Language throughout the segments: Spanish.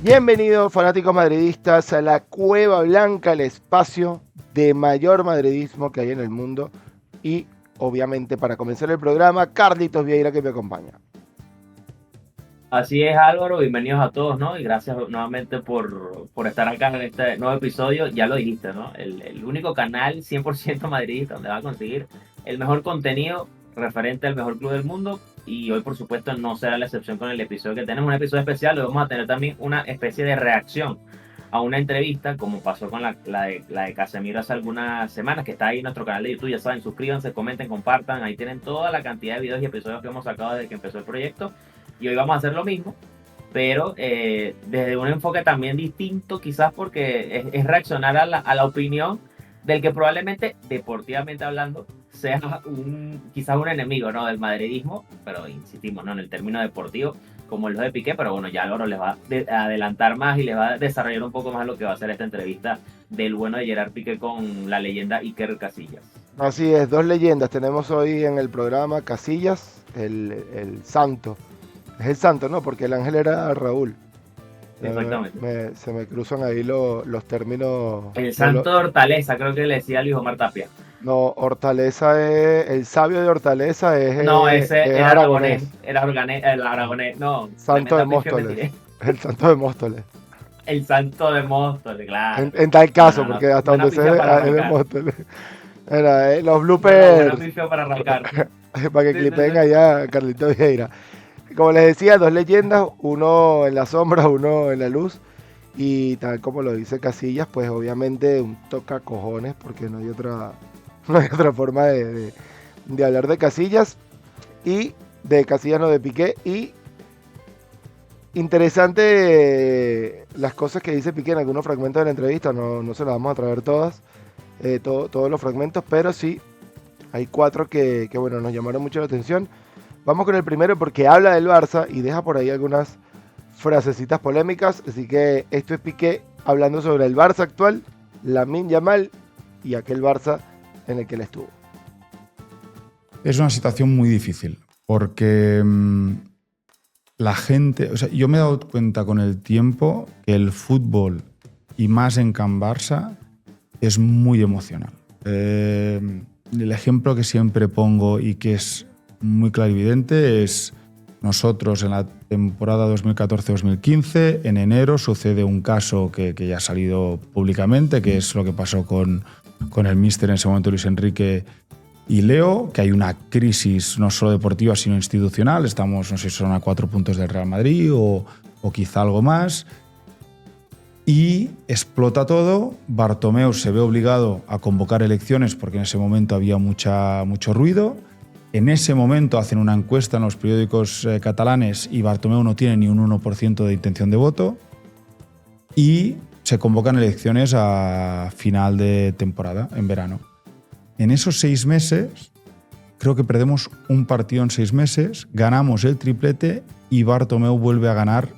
Bienvenidos, fanáticos madridistas, a la Cueva Blanca, el espacio de mayor madridismo que hay en el mundo. Y, obviamente, para comenzar el programa, Carlitos Vieira, que me acompaña. Así es, Álvaro, bienvenidos a todos, ¿no? Y gracias nuevamente por estar acá en este nuevo episodio. Ya lo dijiste, ¿no? El único canal 100% madridista donde va a conseguir el mejor contenido referente al mejor club del mundo. Y hoy, por supuesto, no será la excepción con el episodio que tenemos, un episodio especial. Hoy vamos a tener también una especie de reacción a una entrevista, como pasó con la de Casemiro hace algunas semanas, que está ahí en nuestro canal de YouTube. Ya saben, suscríbanse, comenten, compartan. Ahí tienen toda la cantidad de videos y episodios que hemos sacado desde que empezó el proyecto. Y hoy vamos a hacer lo mismo, pero desde un enfoque también distinto, quizás porque es reaccionar a la opinión del que probablemente, deportivamente hablando, sea quizás un enemigo, ¿no?, del madridismo, pero insistimos, ¿no?, en el término deportivo, como el de Piqué. Pero bueno, ya Loro les va a adelantar más y les va a desarrollar un poco más lo que va a ser esta entrevista del bueno de Gerard Piqué con la leyenda Iker Casillas. Así es, dos leyendas tenemos hoy en el programa. Casillas, el santo. Es el santo, ¿no? Porque el ángel era Raúl. Exactamente. Se me cruzan ahí los términos. El santo de Hortaleza, creo que le decía Luis Omar Tapia. No, Hortaleza es. El sabio de Hortaleza No, ese es era aragonés. el aragonés, no, Santo de tremenda pifia me Móstoles. tiré. El santo de Móstoles. El santo de Móstoles, claro. En tal No, caso, no, no, porque hasta buena donde se pifia ve para es de arrancar. Móstoles. Era, los No, no, buena bloopers. pifia para arrancar. Para que Sí, sí, clipen sí. allá a Carlitos Vieira. Como les decía, dos leyendas, uno en la sombra, uno en la luz. Y tal como lo dice Casillas, pues obviamente un toca cojones, porque no hay otra, no hay otra forma de hablar de Casillas. Y de Casillas, no de Piqué. Y interesante las cosas que dice Piqué en algunos fragmentos de la entrevista. No se las vamos a traer todas, todos los fragmentos, pero sí hay cuatro que bueno, nos llamaron mucho la atención. Vamos con el primero porque habla del Barça y deja por ahí algunas frasecitas polémicas. Así que esto es Piqué hablando sobre el Barça actual, Lamine Yamal y aquel Barça en el que él estuvo. Es una situación muy difícil porque la gente... O sea, yo me he dado cuenta con el tiempo que el fútbol, y más en Can Barça, es muy emocional. El ejemplo que siempre pongo y que es muy clarividente es nosotros en la temporada 2014-2015, en enero sucede un caso que ya ha salido públicamente, que es lo que pasó con el míster en ese momento, Luis Enrique y Leo, que hay una crisis no solo deportiva sino institucional. Estamos, no sé si son a 4 puntos del Real Madrid o quizá algo más. Y explota todo, Bartomeu se ve obligado a convocar elecciones porque en ese momento había mucho ruido. En ese momento hacen una encuesta en los periódicos catalanes y Bartomeu no tiene ni un 1% de intención de voto. Y se convocan elecciones a final de temporada, en verano. En esos 6 meses, creo que perdemos un partido en 6 meses, ganamos el triplete y Bartomeu vuelve a ganar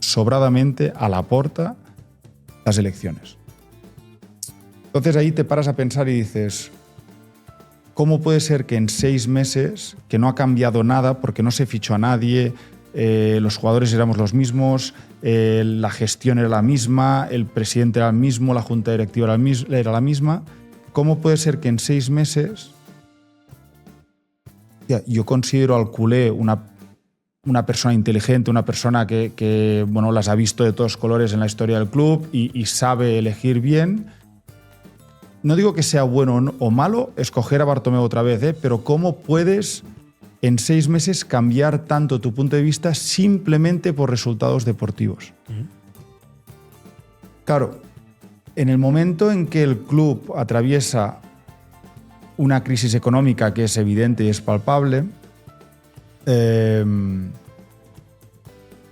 sobradamente a la porta las elecciones. Entonces ahí te paras a pensar y dices, ¿cómo puede ser que en 6 meses, que no ha cambiado nada porque no se fichó a nadie, los jugadores éramos los mismos, la gestión era la misma, el presidente era el mismo, la junta directiva era la misma, ¿cómo puede ser que en 6 meses yo considero al culé una persona inteligente, una persona que bueno, las ha visto de todos colores en la historia del club y sabe elegir bien? No digo que sea bueno o malo escoger a Bartomeu otra vez, pero ¿cómo puedes en 6 meses cambiar tanto tu punto de vista simplemente por resultados deportivos? Claro, en el momento en que el club atraviesa una crisis económica que es evidente y es palpable,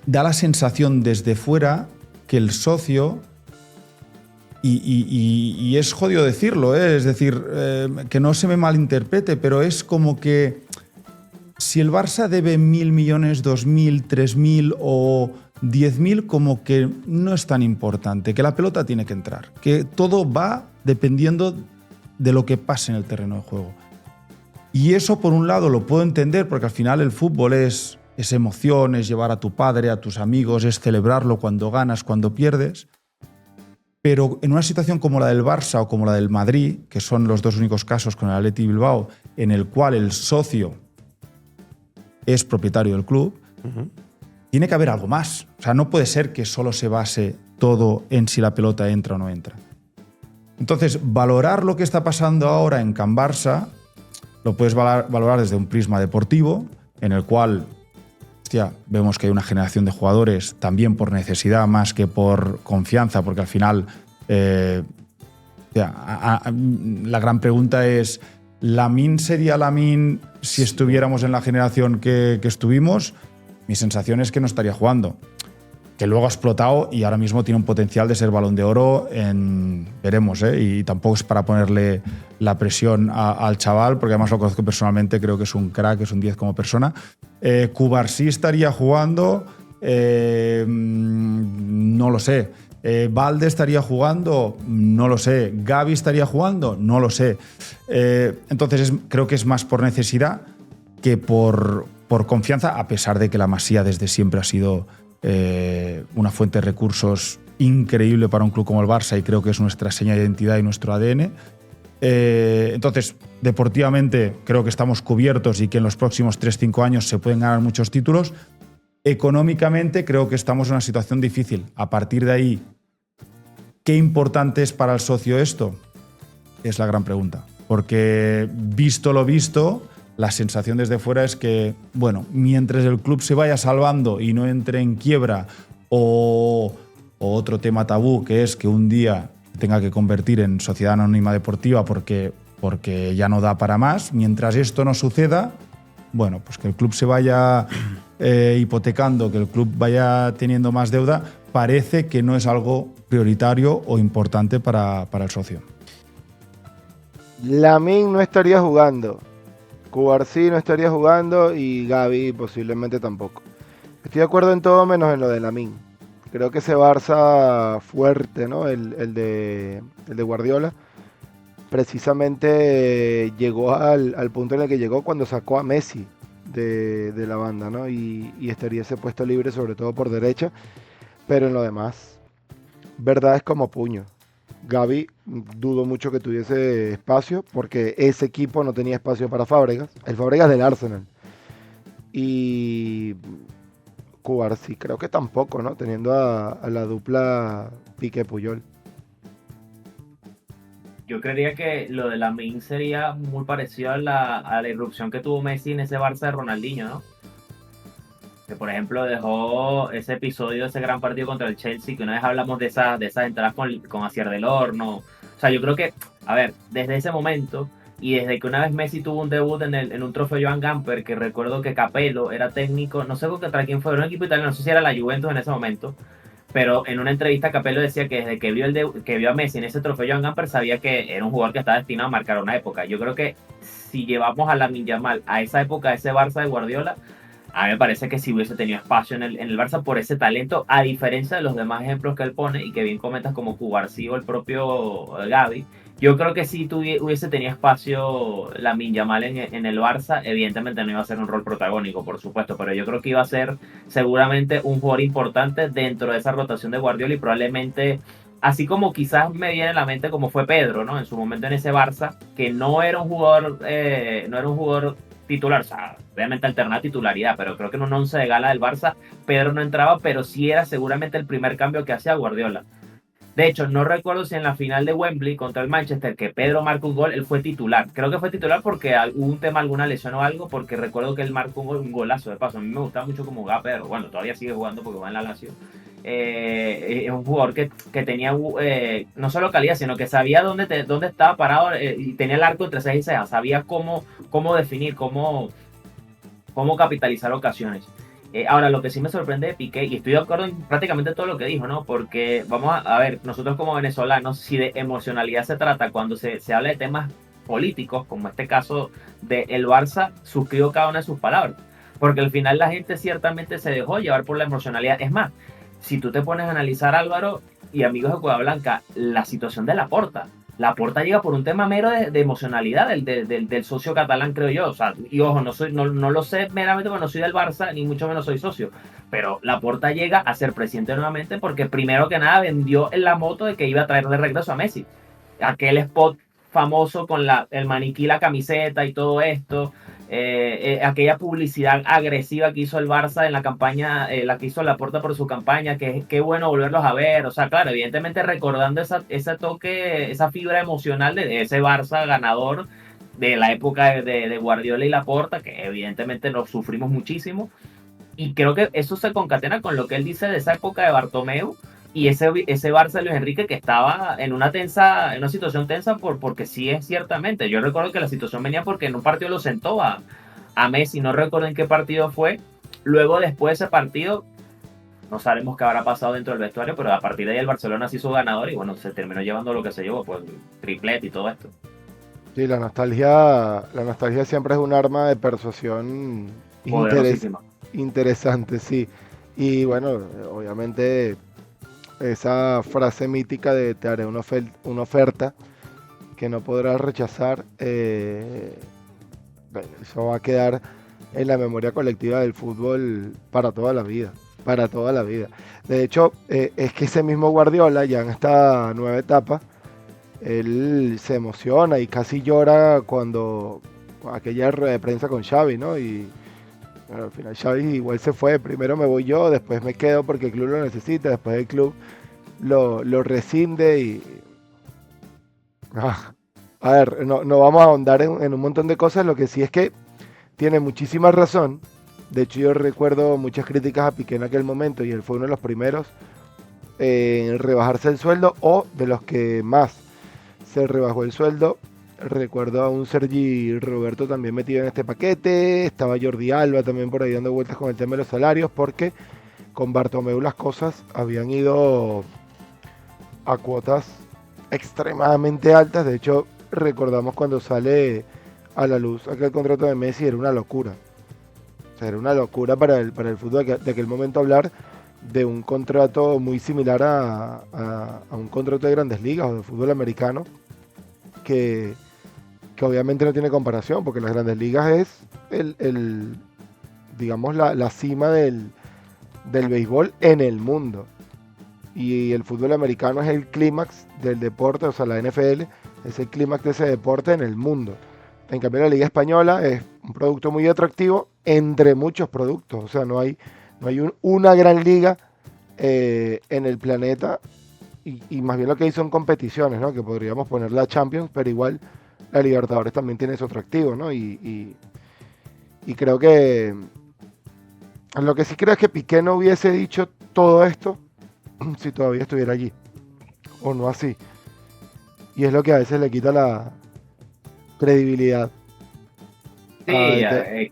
da la sensación desde fuera que el socio, y es jodido decirlo, es decir, que no se me malinterprete, pero es como que si el Barça debe 1.000 millones, 2.000, 3.000 o 10.000, como que no es tan importante, que la pelota tiene que entrar, que todo va dependiendo de lo que pase en el terreno de juego. Y eso, por un lado, lo puedo entender porque al final el fútbol es es emoción, es llevar a tu padre, a tus amigos, es celebrarlo cuando ganas, cuando pierdes. Pero en una situación como la del Barça o como la del Madrid, que son los dos únicos casos con el Athletic Bilbao, en el cual el socio es propietario del club, tiene que haber algo más. O sea, no puede ser que solo se base todo en si la pelota entra o no entra. Entonces, valorar lo que está pasando ahora en Can Barça lo puedes valorar desde un prisma deportivo, en el cual vemos que hay una generación de jugadores también por necesidad más que por confianza, porque al final la gran pregunta es, ¿Lamine sería Lamine si estuviéramos en la generación que estuvimos? Mi sensación es que no estaría jugando. Que luego ha explotado y ahora mismo tiene un potencial de ser Balón de Oro veremos, y tampoco es para ponerle la presión al chaval, porque además lo conozco personalmente, creo que es un crack, es un 10 como persona. Cubarsí estaría jugando, no lo sé. Valde estaría jugando, no lo sé. Gavi estaría jugando, no lo sé. Entonces creo que es más por necesidad que por confianza, a pesar de que la Masía desde siempre ha sido una fuente de recursos increíble para un club como el Barça, y creo que es nuestra seña de identidad y nuestro ADN. Entonces, deportivamente creo que estamos cubiertos y que en los próximos 3-5 años se pueden ganar muchos títulos. Económicamente creo que estamos en una situación difícil. A partir de ahí, ¿qué importante es para el socio esto? Es la gran pregunta. Porque visto lo visto, la sensación desde fuera es que, bueno, mientras el club se vaya salvando y no entre en quiebra, o otro tema tabú, que es que un día tenga que convertir en sociedad anónima deportiva porque ya no da para más, mientras esto no suceda, bueno, pues que el club se vaya hipotecando, que el club vaya teniendo más deuda, parece que no es algo prioritario o importante para el socio. Lamine no estaría jugando. Cubarsí no estaría jugando y Gavi posiblemente tampoco. Estoy de acuerdo en todo menos en lo de Lamine. Creo que ese Barça fuerte, ¿no? El de Guardiola, precisamente llegó al punto en el que llegó cuando sacó a Messi de la banda, ¿no? Y estaría ese puesto libre, sobre todo por derecha. Pero en lo demás, verdad es como puño. Gavi dudo mucho que tuviese espacio, porque ese equipo no tenía espacio para Fábregas. El Fábregas del Arsenal. Y Cubarsí creo que tampoco, ¿no? Teniendo a la dupla Piqué-Puyol. Yo creería que lo de Lamine sería muy parecido a la irrupción que tuvo Messi en ese Barça de Ronaldinho, ¿no? Que por ejemplo dejó ese episodio, ese gran partido contra el Chelsea, que una vez hablamos de esas entradas con Asier del Horno. O sea, yo creo que, a ver, desde ese momento y desde que una vez Messi tuvo un debut en un trofeo Joan Gamper, que recuerdo que Capello era técnico, no sé contra quién fue, era un equipo italiano, no sé si era la Juventus en ese momento, pero en una entrevista Capello decía que desde que vio a Messi en ese trofeo Joan Gamper sabía que era un jugador que estaba destinado a marcar una época. Yo creo que si llevamos a Lamine Yamal a esa época, a ese Barça de Guardiola, a mí me parece que si hubiese tenido espacio en el Barça por ese talento, a diferencia de los demás ejemplos que él pone y que bien comentas como Cubarsí o el propio Gavi, yo creo que si hubiese tenido espacio Lamine Yamal en el Barça, evidentemente no iba a ser un rol protagónico, por supuesto, pero yo creo que iba a ser seguramente un jugador importante dentro de esa rotación de Guardiola, y probablemente, así como quizás me viene a la mente como fue Pedro, ¿no? En su momento en ese Barça, que no era un jugador titular, o sea, obviamente alternaba titularidad, pero creo que en un 11 de gala del Barça Pedro no entraba, pero sí era seguramente el primer cambio que hacía Guardiola. De hecho, no recuerdo si en la final de Wembley contra el Manchester, que Pedro marcó un gol, él fue titular. Creo que fue titular porque hubo un tema, alguna lesión o algo, porque recuerdo que él marcó un golazo de paso. A mí me gustaba mucho cómo jugaba Pedro. Bueno, todavía sigue jugando porque va en la Lazio. Es un jugador que tenía no solo calidad, sino que sabía dónde estaba parado, y tenía el arco entre 6 y 6. Sabía cómo definir, cómo capitalizar ocasiones. Ahora, lo que sí me sorprende de Piqué, y estoy de acuerdo en prácticamente todo lo que dijo, ¿no? Porque vamos a ver, nosotros como venezolanos, si de emocionalidad se trata cuando se habla de temas políticos, como este caso de el Barça, suscribo cada una de sus palabras. Porque al final la gente ciertamente se dejó llevar por la emocionalidad. Es más, si tú te pones a analizar, Álvaro y amigos de Cueva Blanca, la situación de Laporta. Laporta llega por un tema mero de emocionalidad del socio catalán, creo yo. O sea, y ojo, no lo sé meramente porque no soy del Barça, ni mucho menos soy socio. Pero Laporta llega a ser presidente nuevamente porque primero que nada vendió en la moto de que iba a traer de regreso a Messi. Aquel spot famoso con el maniquí, la camiseta y todo esto. Aquella publicidad agresiva que hizo el Barça en la campaña, la que hizo Laporta por su campaña, que qué bueno volverlos a ver. O sea, claro, evidentemente recordando ese toque, esa fibra emocional de ese Barça ganador de la época de Guardiola y Laporta, que evidentemente nos sufrimos muchísimo. Y creo que eso se concatena con lo que él dice de esa época de Bartomeu y ese Barça de Luis Enrique que estaba en una situación tensa porque sí es ciertamente. Yo recuerdo que la situación venía porque en un partido lo sentó a Messi, no recuerdo en qué partido fue. Luego, después de ese partido, no sabemos qué habrá pasado dentro del vestuario, pero a partir de ahí el Barcelona se hizo ganador y bueno, se terminó llevando lo que se llevó, pues triplete y todo esto. Sí, la nostalgia siempre es un arma de persuasión Poderosísima. interesante, sí. Y bueno, obviamente esa frase mítica de te haré una oferta que no podrás rechazar, bueno, eso va a quedar en la memoria colectiva del fútbol para toda la vida, para toda la vida. De hecho, es que ese mismo Guardiola, ya en esta nueva etapa, él se emociona y casi llora cuando aquella rueda de prensa con Xavi, ¿no? Y bueno, al final Xavi igual se fue, primero me voy yo, después me quedo porque el club lo necesita, después el club lo rescinde y... ah, a ver, no vamos a ahondar en un montón de cosas, lo que sí es que tiene muchísima razón. De hecho, yo recuerdo muchas críticas a Piqué en aquel momento y él fue uno de los primeros en rebajarse el sueldo o de los que más se rebajó el sueldo. Recuerdo a un Sergi Roberto también metido en este paquete, estaba Jordi Alba también por ahí dando vueltas con el tema de los salarios, porque con Bartomeu las cosas habían ido a cuotas extremadamente altas. De hecho, recordamos cuando sale a la luz aquel contrato de Messi, era una locura. O sea, era una locura para el fútbol de aquel momento hablar de un contrato muy similar a un contrato de grandes ligas o de fútbol americano, que, que obviamente no tiene comparación, porque las grandes ligas es digamos, la cima del béisbol en el mundo. Y el fútbol americano es el clímax del deporte, o sea, la NFL es el clímax de ese deporte en el mundo. En cambio, la Liga Española es un producto muy atractivo entre muchos productos. O sea, no hay una gran liga en el planeta y más bien lo que hay son competiciones, ¿no? Que podríamos poner la Champions, pero igual la Libertadores también tiene su atractivo, ¿no? Y creo que lo que sí creo es que Piqué no hubiese dicho todo esto si todavía estuviera allí, o no así. Y es lo que a veces le quita la credibilidad. Sí,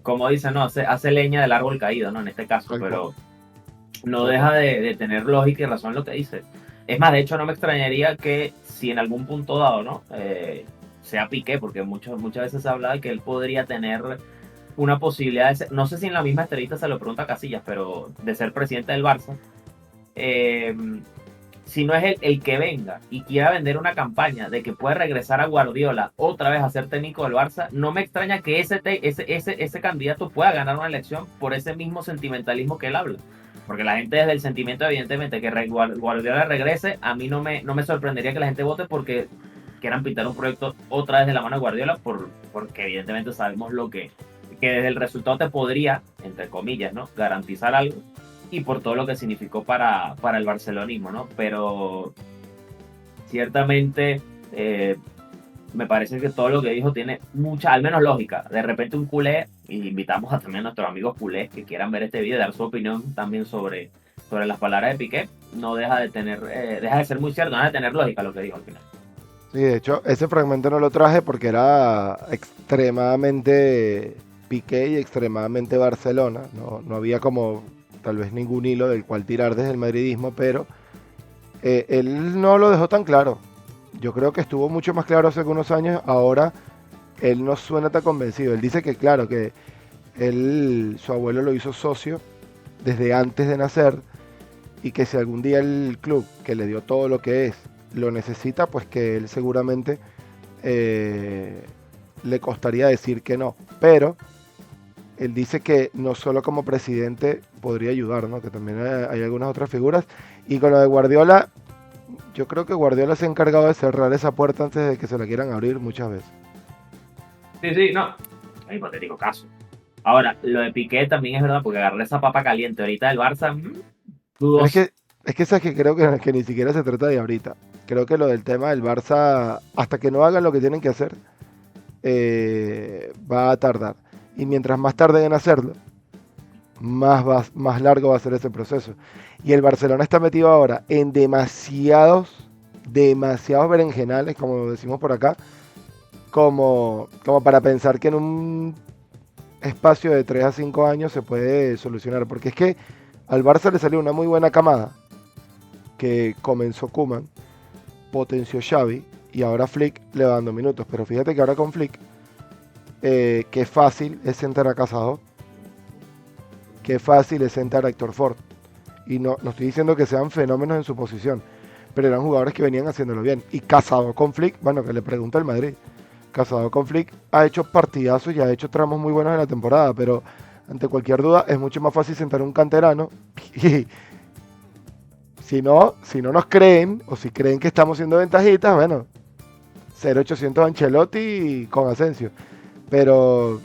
como dicen, no, hace leña del árbol caído, ¿no? En este caso, pero no deja de tener lógica y razón lo que dice. Es más, de hecho, no me extrañaría que si en algún punto dado, ¿no? Sea Piqué, porque muchas veces se habla de que él podría tener una posibilidad de ser, no sé si en la misma entrevista se lo pregunta a Casillas, pero de ser presidente del Barça. Si no es el que venga y quiera vender una campaña de que puede regresar a Guardiola otra vez a ser técnico del Barça, no me extraña que ese candidato pueda ganar una elección por ese mismo sentimentalismo que él habla. Porque la gente desde el sentimiento, evidentemente, que Guardiola regrese, a mí no me sorprendería que la gente vote porque quieran pintar un proyecto otra vez de la mano de Guardiola, porque evidentemente sabemos que desde el resultado te podría, entre comillas, ¿no? Garantizar algo, y por todo lo que significó para el barcelonismo, ¿no? Pero ciertamente me parece que todo lo que dijo tiene mucha, al menos lógica. De repente un culé, y invitamos también a nuestros amigos culés que quieran ver este video y dar su opinión también sobre las palabras de Piqué, no deja de ser muy cierto, no deja de tener lógica lo que dijo al final. Sí, de hecho, ese fragmento no lo traje porque era extremadamente Piqué y extremadamente Barcelona. No había como tal vez ningún hilo del cual tirar desde el madridismo, pero él no lo dejó tan claro. Yo creo que estuvo mucho más claro hace algunos años. Ahora él no suena tan convencido. Él dice que claro, que su abuelo lo hizo socio desde antes de nacer y que si algún día el club que le dio todo lo que es lo necesita, pues que él seguramente le costaría decir que no. Pero él dice que no solo como presidente podría ayudar, ¿no? Que también hay algunas otras figuras. Y con lo de Guardiola, yo creo que Guardiola se ha encargado de cerrar esa puerta antes de que se la quieran abrir muchas veces. Sí, no. Es hipotético caso. Ahora, lo de Piqué también es verdad, porque agarré esa papa caliente ahorita del Barça, Pero dudoso. es que sabes que creo que ni siquiera se trata de ahorita. Creo que lo del tema del Barça, hasta que no hagan lo que tienen que hacer, va a tardar. Y mientras más tarden en hacerlo, más largo va a ser ese proceso. Y el Barcelona está metido ahora en demasiados berenjenales, como decimos por acá, como para pensar que en un espacio de 3 a 5 años se puede solucionar. Porque es que al Barça le salió una muy buena camada, que comenzó Koeman, potenció Xavi, y ahora Flick le va dando minutos. Pero fíjate que ahora con Flick, qué fácil es sentar a Casado, qué fácil es sentar a Héctor Ford. Y no estoy diciendo que sean fenómenos en su posición, pero eran jugadores que venían haciéndolo bien. Y Casado con Flick, bueno, que le pregunta el Madrid. Casado con Flick ha hecho partidazos y ha hecho tramos muy buenos en la temporada, pero ante cualquier duda es mucho más fácil sentar a un canterano. Y si no nos creen, o si creen que estamos siendo ventajitas, bueno, 0-800 Ancelotti con Asensio. Pero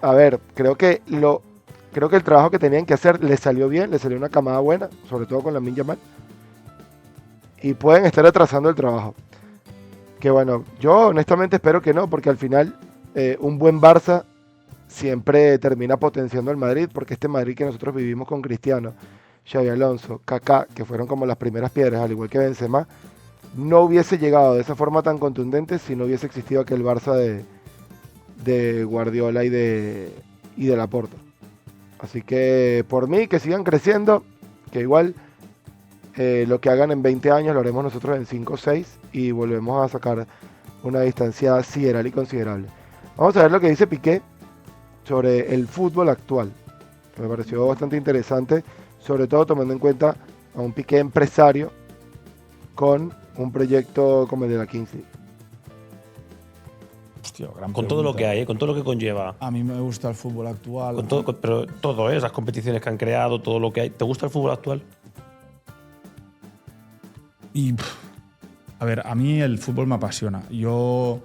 a ver, creo que el trabajo que tenían que hacer les salió bien, les salió una camada buena, sobre todo con Lamine Yamal. Y pueden estar atrasando el trabajo. Que bueno, yo honestamente espero que no, porque al final un buen Barça siempre termina potenciando al Madrid, porque este Madrid que nosotros vivimos con Cristiano, Xabi Alonso, Kaká, que fueron como las primeras piedras, al igual que Benzema, no hubiese llegado de esa forma tan contundente si no hubiese existido aquel Barça de Guardiola y de Laporta. Así que por mí, que sigan creciendo, que igual lo que hagan en 20 años lo haremos nosotros en 5 o 6 y volvemos a sacar una distancia sideral y considerable. Vamos a ver lo que dice Piqué sobre el fútbol actual. Me pareció bastante interesante, sobre todo tomando en cuenta a un Piqué empresario con un proyecto como el de la Kings League. Hostia, gran Con todo lo pregunta. que hay, con todo lo que conlleva. A mí me gusta el fútbol actual. Con todo, pero todo, esas competiciones que han creado, todo lo que hay. ¿Te gusta el fútbol actual? Y, a ver, a mí el fútbol me apasiona. Yo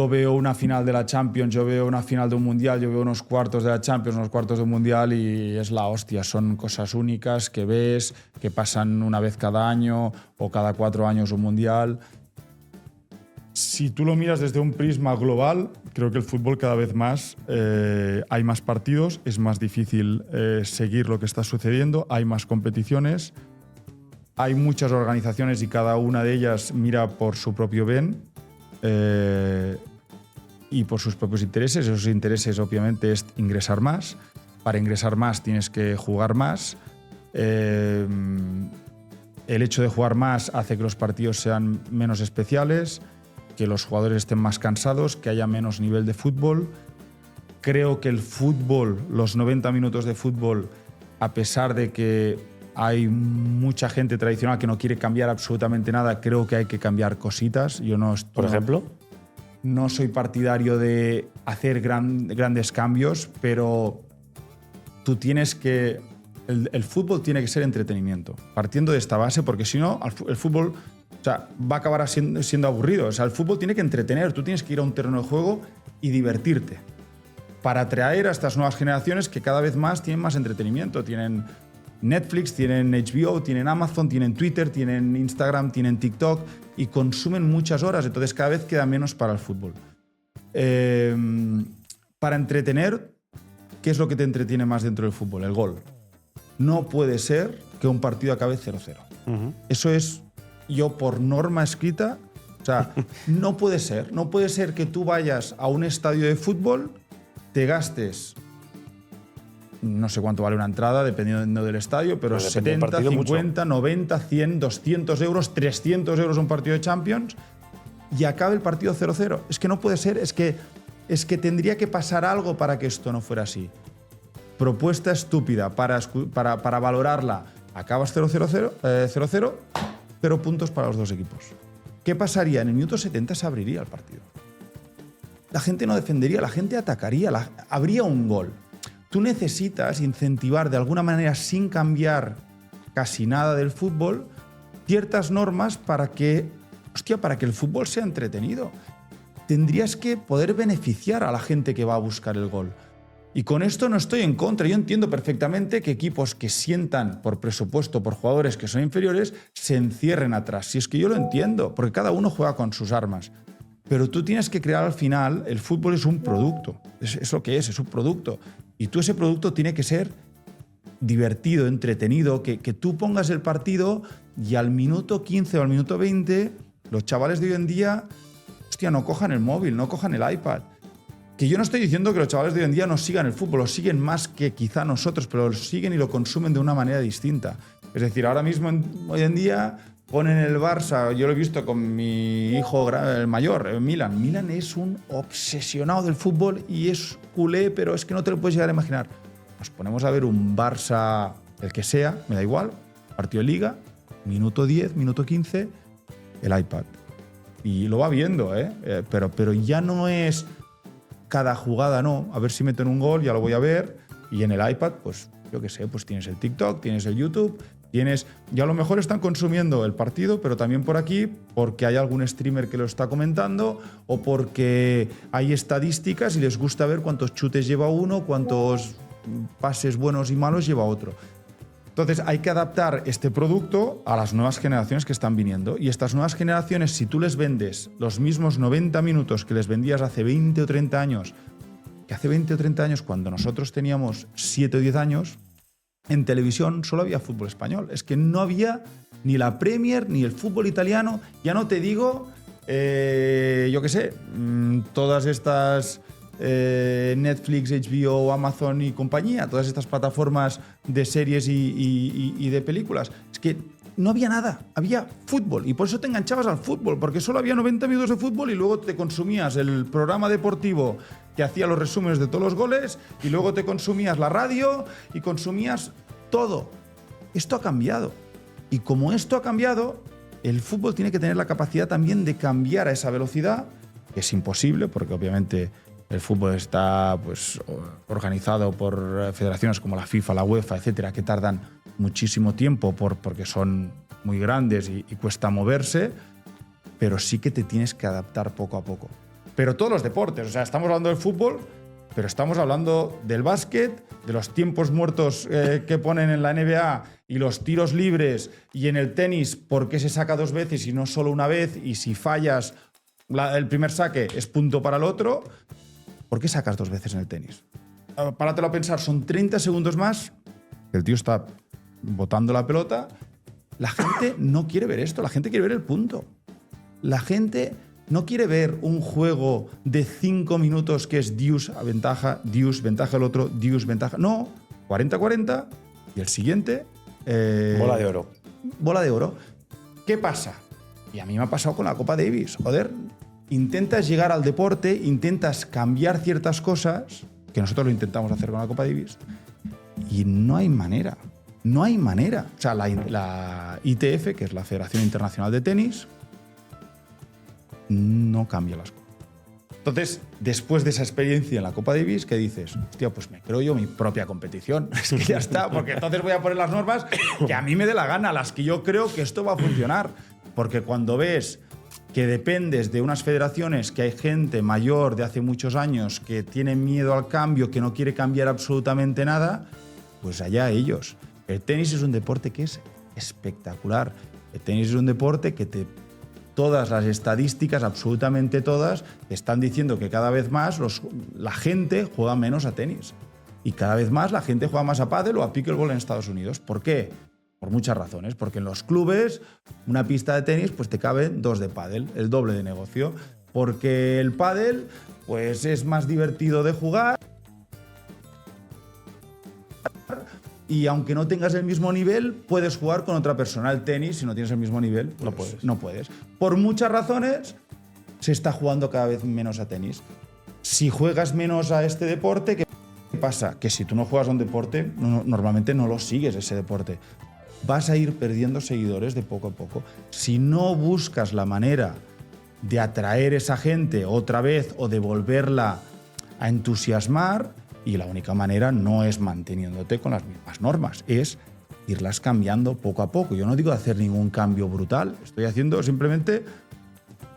veo una final de la Champions, yo veo una final de un Mundial, yo veo unos cuartos de la Champions, unos cuartos de un Mundial y es la hostia. Son cosas únicas que ves, que pasan una vez cada año o cada 4 años un Mundial. Si tú lo miras desde un prisma global, creo que el fútbol cada vez más hay más partidos, es más difícil seguir lo que está sucediendo, hay más competiciones. Hay muchas organizaciones y cada una de ellas mira por su propio bien y por sus propios intereses. Esos intereses obviamente es ingresar más. Para ingresar más tienes que jugar más. El hecho de jugar más hace que los partidos sean menos especiales, que los jugadores estén más cansados, que haya menos nivel de fútbol. Creo que el fútbol, los 90 minutos de fútbol, a pesar de que hay mucha gente tradicional que no quiere cambiar absolutamente nada, creo que hay que cambiar cositas. Yo no estoy, Por ejemplo. No soy partidario de hacer grandes cambios, pero tú tienes que... El fútbol tiene que ser entretenimiento, partiendo de esta base, porque si no, el fútbol va a acabar siendo aburrido. O sea, el fútbol tiene que entretener, tú tienes que ir a un terreno de juego y divertirte, para atraer a estas nuevas generaciones que cada vez más tienen más entretenimiento. Tienen Netflix, tienen HBO, tienen Amazon, tienen Twitter, tienen Instagram, tienen TikTok y consumen muchas horas, entonces cada vez queda menos para el fútbol. Para entretener, ¿qué es lo que te entretiene más dentro del fútbol? El gol. No puede ser que un partido acabe 0-0. Eso es, yo por norma escrita, o sea, no puede ser. No puede ser que tú vayas a un estadio de fútbol, te gastes, no sé cuánto vale una entrada, dependiendo del estadio, pero Pues depende del 70, partido, 50, 90, 100, 200 euros, 300 euros un partido de Champions y acabe el partido 0-0. Es que no puede ser, es que tendría que pasar algo para que esto no fuera así. Propuesta estúpida para valorarla Acabas 0-0, 0 puntos para los dos equipos. ¿Qué pasaría? En el minuto 70 se abriría el partido. La gente no defendería, la gente atacaría, habría un gol. Tú necesitas incentivar de alguna manera, sin cambiar casi nada del fútbol, ciertas normas para que el fútbol sea entretenido. Tendrías que poder beneficiar a la gente que va a buscar el gol. Y con esto no estoy en contra. Yo entiendo perfectamente que equipos que sientan por presupuesto, por jugadores que son inferiores, se encierren atrás. Si es que yo lo entiendo, porque cada uno juega con sus armas. Pero tú tienes que crear al final, el fútbol es un producto. Es lo que es un producto. Y tú ese producto tiene que ser divertido, entretenido, que tú pongas el partido y al minuto 15 o al minuto 20, los chavales de hoy en día, no cojan el móvil, no cojan el iPad. Que yo no estoy diciendo que los chavales de hoy en día no sigan el fútbol, lo siguen más que quizá nosotros, pero lo siguen y lo consumen de una manera distinta. Es decir, ahora mismo, hoy en día, ponen el Barça, yo lo he visto con mi hijo el mayor, Milan. Milan es un obsesionado del fútbol y es culé, pero es que no te lo puedes llegar a imaginar. Nos ponemos a ver un Barça, el que sea, me da igual, partido de Liga, minuto 10, minuto 15, el iPad. Y lo va viendo, pero ya no es cada jugada, no. A ver si meten un gol, ya lo voy a ver. Y en el iPad, pues yo qué sé, pues tienes el TikTok, tienes el YouTube, ya a lo mejor están consumiendo el partido, pero también por aquí, porque hay algún streamer que lo está comentando o porque hay estadísticas y les gusta ver cuántos chutes lleva uno, cuántos pases buenos y malos lleva otro. Entonces hay que adaptar este producto a las nuevas generaciones que están viniendo. Y estas nuevas generaciones, si tú les vendes los mismos 90 minutos que les vendías hace 20 o 30 años, que hace 20 o 30 años, cuando nosotros teníamos 7 o 10 años, en televisión solo había fútbol español. Es que no había ni la Premier ni el fútbol italiano. Ya no te digo, yo qué sé, todas estas... Netflix, HBO, Amazon y compañía, todas estas plataformas de series y de películas. Es que no había nada, había fútbol y por eso te enganchabas al fútbol, porque solo había 90 minutos de fútbol y luego te consumías el programa deportivo que hacía los resúmenes de todos los goles y luego te consumías la radio y consumías todo. Esto ha cambiado y como esto ha cambiado, el fútbol tiene que tener la capacidad también de cambiar a esa velocidad, que es imposible porque obviamente el fútbol está pues, organizado por federaciones como la FIFA, la UEFA, etcétera, que tardan muchísimo tiempo porque son muy grandes y cuesta moverse, pero sí que te tienes que adaptar poco a poco. Pero todos los deportes, o sea, estamos hablando del fútbol, pero estamos hablando del básquet, de los tiempos muertos que ponen en la NBA y los tiros libres, y en el tenis, ¿por qué se saca 2 veces y no solo una vez? Y si fallas el primer saque es punto para el otro. ¿Por qué sacas 2 veces en el tenis? Páratelo a pensar, son 30 segundos más, el tío está botando la pelota. La gente no quiere ver esto, la gente quiere ver el punto. La gente no quiere ver un juego de 5 minutos que es deuce a ventaja el otro, deuce, ventaja. No, 40-40 y el siguiente... bola de oro. Bola de oro. ¿Qué pasa? Y a mí me ha pasado con la Copa Davis. Joder, intentas llegar al deporte, intentas cambiar ciertas cosas, que nosotros lo intentamos hacer con la Copa Davis, y no hay manera. No hay manera. O sea, la ITF, que es la Federación Internacional de Tenis, no cambia las cosas. Entonces, después de esa experiencia en la Copa Davis, ¿qué dices? Hostia, pues me creo yo mi propia competición. Es que ya está, porque entonces voy a poner las normas que a mí me dé la gana, las que yo creo que esto va a funcionar. Porque cuando ves que dependes de unas federaciones, que hay gente mayor de hace muchos años que tiene miedo al cambio, que no quiere cambiar absolutamente nada, pues allá ellos. El tenis es un deporte que es espectacular. El tenis es un deporte que todas las estadísticas, absolutamente todas, están diciendo que cada vez más la gente juega menos a tenis. Y cada vez más la gente juega más a pádel o a pickleball en Estados Unidos. ¿Por qué? Por muchas razones. Porque en los clubes, una pista de tenis, pues te caben 2 de pádel, el doble de negocio. Porque el pádel, pues es más divertido de jugar. Y aunque no tengas el mismo nivel, puedes jugar con otra persona. El tenis, si no tienes el mismo nivel, pues no puedes. Por muchas razones, se está jugando cada vez menos a tenis. Si juegas menos a este deporte, ¿qué pasa? Que si tú no juegas a un deporte, normalmente no lo sigues ese deporte. vas a ir perdiendo seguidores de poco a poco. Si no buscas la manera de atraer esa gente otra vez o de volverla a entusiasmar, y la única manera no es manteniéndote con las mismas normas, es irlas cambiando poco a poco. Yo no digo hacer ningún cambio brutal, estoy haciendo simplemente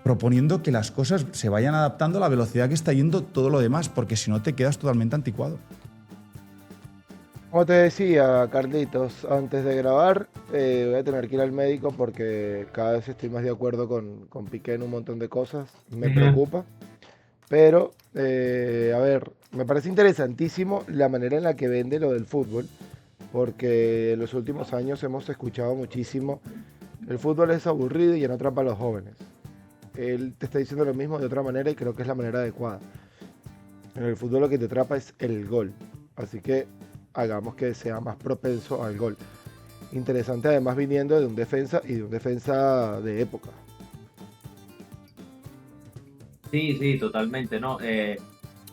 proponiendo que las cosas se vayan adaptando a la velocidad que está yendo todo lo demás, porque si no te quedas totalmente anticuado. Como te decía, Carlitos, antes de grabar, voy a tener que ir al médico porque cada vez estoy más de acuerdo con Piqué en un montón de cosas. Me preocupa. Pero, a ver, me parece interesantísimo la manera en la que vende lo del fútbol, porque en los últimos años hemos escuchado muchísimo, el fútbol es aburrido y no atrapa a los jóvenes. Él te está diciendo lo mismo de otra manera y creo que es la manera adecuada. En el fútbol lo que te atrapa es el gol, así que hagamos que sea más propenso al gol. Interesante además viniendo de un defensa y de un defensa de época. Sí, sí, totalmente, ¿no?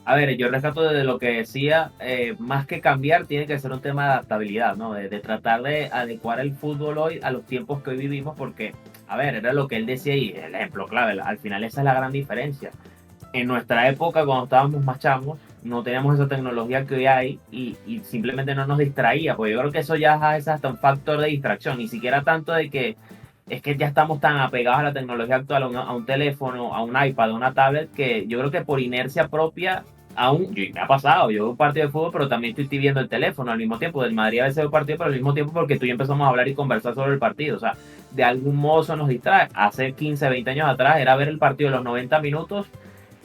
A ver, yo rescato de lo que decía, más que cambiar, tiene que ser un tema de adaptabilidad, ¿no? De tratar de adecuar el fútbol hoy a los tiempos que hoy vivimos, porque, a ver, era lo que él decía y el ejemplo clave, al final esa es la gran diferencia. En nuestra época, cuando estábamos más chamos, no teníamos esa tecnología que hoy hay y simplemente no nos distraía, porque yo creo que eso ya es hasta un factor de distracción, ni siquiera tanto de que es que ya estamos tan apegados a la tecnología actual, a un teléfono, a un iPad, a una tablet, que yo creo que por inercia propia, me ha pasado, yo veo un partido de fútbol, pero también estoy viendo el teléfono al mismo tiempo, del Madrid a veces veo partido, pero al mismo tiempo porque tú y yo empezamos a hablar y conversar sobre el partido, o sea, de algún modo eso nos distrae. Hace 15, 20 años atrás era ver el partido de los 90 minutos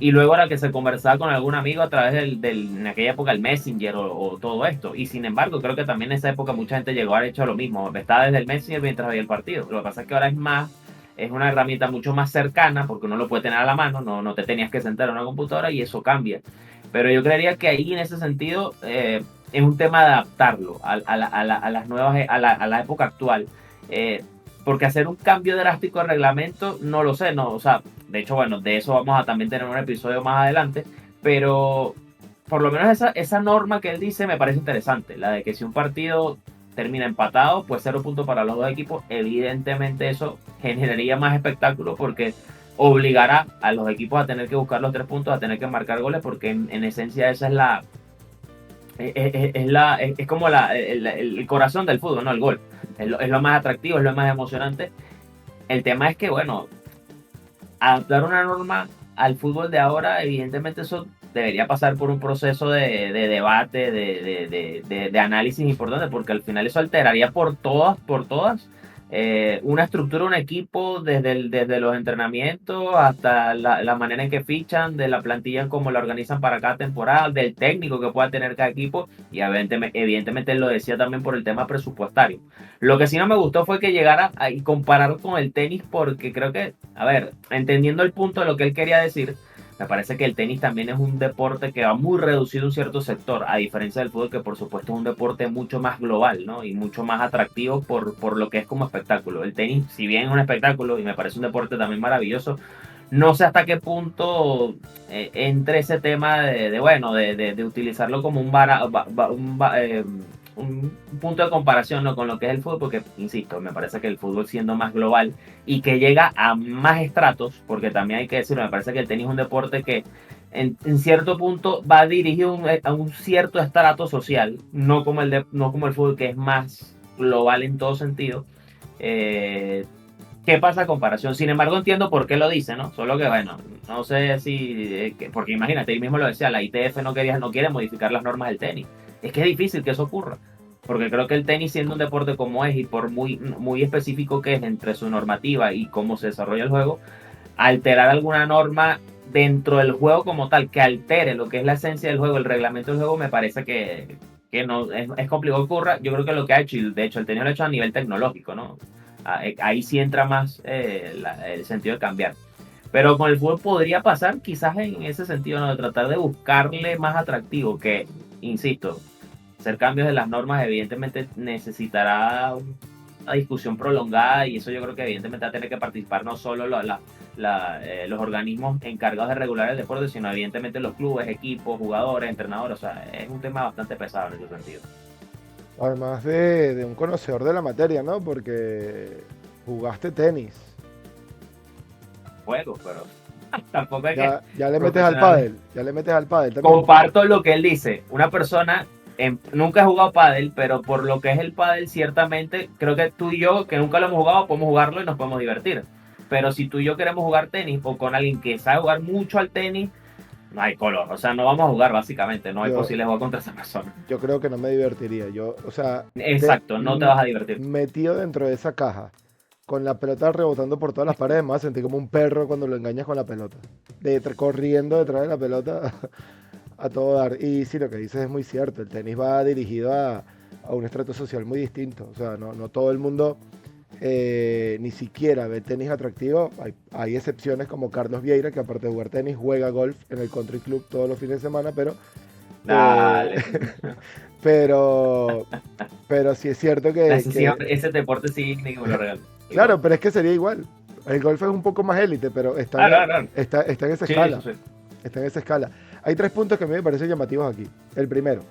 y luego era que se conversaba con algún amigo a través en aquella época el Messenger o todo esto. Y sin embargo, creo que también en esa época mucha gente llegó a haber hecho lo mismo. Estaba desde el Messenger mientras veía el partido. Lo que pasa es que ahora es una herramienta mucho más cercana porque uno lo puede tener a la mano, no te tenías que sentar en una computadora y eso cambia. Pero yo creería que ahí en ese sentido es un tema de adaptarlo a las nuevas, a la época actual. Porque hacer un cambio drástico de reglamento, no lo sé, no, o sea, de hecho, bueno, de eso vamos a también tener un episodio más adelante, pero por lo menos esa norma que él dice me parece interesante, la de que si un partido termina empatado, pues 0 puntos para los dos equipos, evidentemente eso generaría más espectáculo porque obligará a los equipos a tener que buscar los 3 puntos, a tener que marcar goles, porque en esencia esa es como el corazón del fútbol, ¿no? El gol. Es lo más atractivo, es lo más emocionante. El tema es que, bueno, adaptar una norma al fútbol de ahora, evidentemente eso debería pasar por un proceso de debate, de análisis importante, porque al final eso alteraría por todas, una estructura, un equipo, desde los entrenamientos hasta la manera en que fichan, de la plantilla en cómo la organizan para cada temporada, del técnico que pueda tener cada equipo, y evidentemente él lo decía también por el tema presupuestario. Lo que sí no me gustó fue que llegara a comparar con el tenis, porque creo que, a ver, entendiendo el punto de lo que él quería decir, me parece que el tenis también es un deporte que va muy reducido a un cierto sector, a diferencia del fútbol, que por supuesto es un deporte mucho más global, ¿no? Y mucho más atractivo por lo que es como espectáculo. El tenis, si bien es un espectáculo y me parece un deporte también maravilloso, no sé hasta qué punto entre ese tema de utilizarlo como un punto de comparación, ¿no? Con lo que es el fútbol, porque, insisto, me parece que el fútbol siendo más global y que llega a más estratos, porque también hay que decirlo, me parece que el tenis es un deporte que en cierto punto va dirigido a un cierto estrato social, no como no como el fútbol, que es más global en todo sentido. ¿Qué pasa a comparación? Sin embargo, entiendo por qué lo dice, ¿no? Solo que, bueno, no sé si... porque imagínate, él mismo lo decía, la ITF no quiere modificar las normas del tenis. Es que es difícil que eso ocurra. Porque creo que el tenis, siendo un deporte como es y por muy específico que es entre su normativa y cómo se desarrolla el juego, alterar alguna norma dentro del juego como tal, que altere lo que es la esencia del juego, el reglamento del juego, me parece que no es complicado que ocurra. Yo creo que lo que ha hecho, y de hecho el tenis lo ha hecho a nivel tecnológico, ¿no? Ahí sí entra más el sentido de cambiar. Pero con el fútbol podría pasar quizás en ese sentido, ¿no? De tratar de buscarle más atractivo, que, insisto, hacer cambios de las normas evidentemente necesitará una discusión prolongada, y eso yo creo que evidentemente va a tener que participar no solo los organismos encargados de regular el deporte, sino evidentemente los clubes, equipos, jugadores, entrenadores. O sea, es un tema bastante pesado en ese sentido. Además de un conocedor de la materia, ¿no? Porque jugaste tenis. Juego, pero tampoco es que Ya le metes al profesional. pádel. Ya le metes al pádel también. Comparto lo que él dice. Una persona nunca ha jugado pádel, pero por lo que es el pádel, ciertamente, creo que tú y yo, que nunca lo hemos jugado, podemos jugarlo y nos podemos divertir. Pero si tú y yo queremos jugar tenis o con alguien que sabe jugar mucho al tenis, no hay color. O sea, no vamos a jugar básicamente. No hay Yo, posible jugar contra esa persona. yo creo que no me divertiría. Yo, o sea, Exacto, no te vas a divertir. metido dentro de esa caja, con la pelota rebotando por todas las paredes, me vas a sentir como un perro cuando lo engañas con la pelota. Corriendo detrás de la pelota a todo dar. Y sí, lo que dices es muy cierto. El tenis va dirigido a un estrato social muy distinto. O sea, no todo el mundo ni siquiera ve tenis atractivo. Hay excepciones como Carlos Vieira, que aparte de jugar tenis, juega golf en el country club todos los fines de semana, Dale. pero, pero sí es cierto Ese deporte sí, ni que me lo regalen. claro, pero es que sería igual. El golf es un poco más élite, pero está Claro. está en esa Sí, escala. sí. Está en esa escala. Hay 3 puntos que a mí me parecen llamativos aquí. El primero,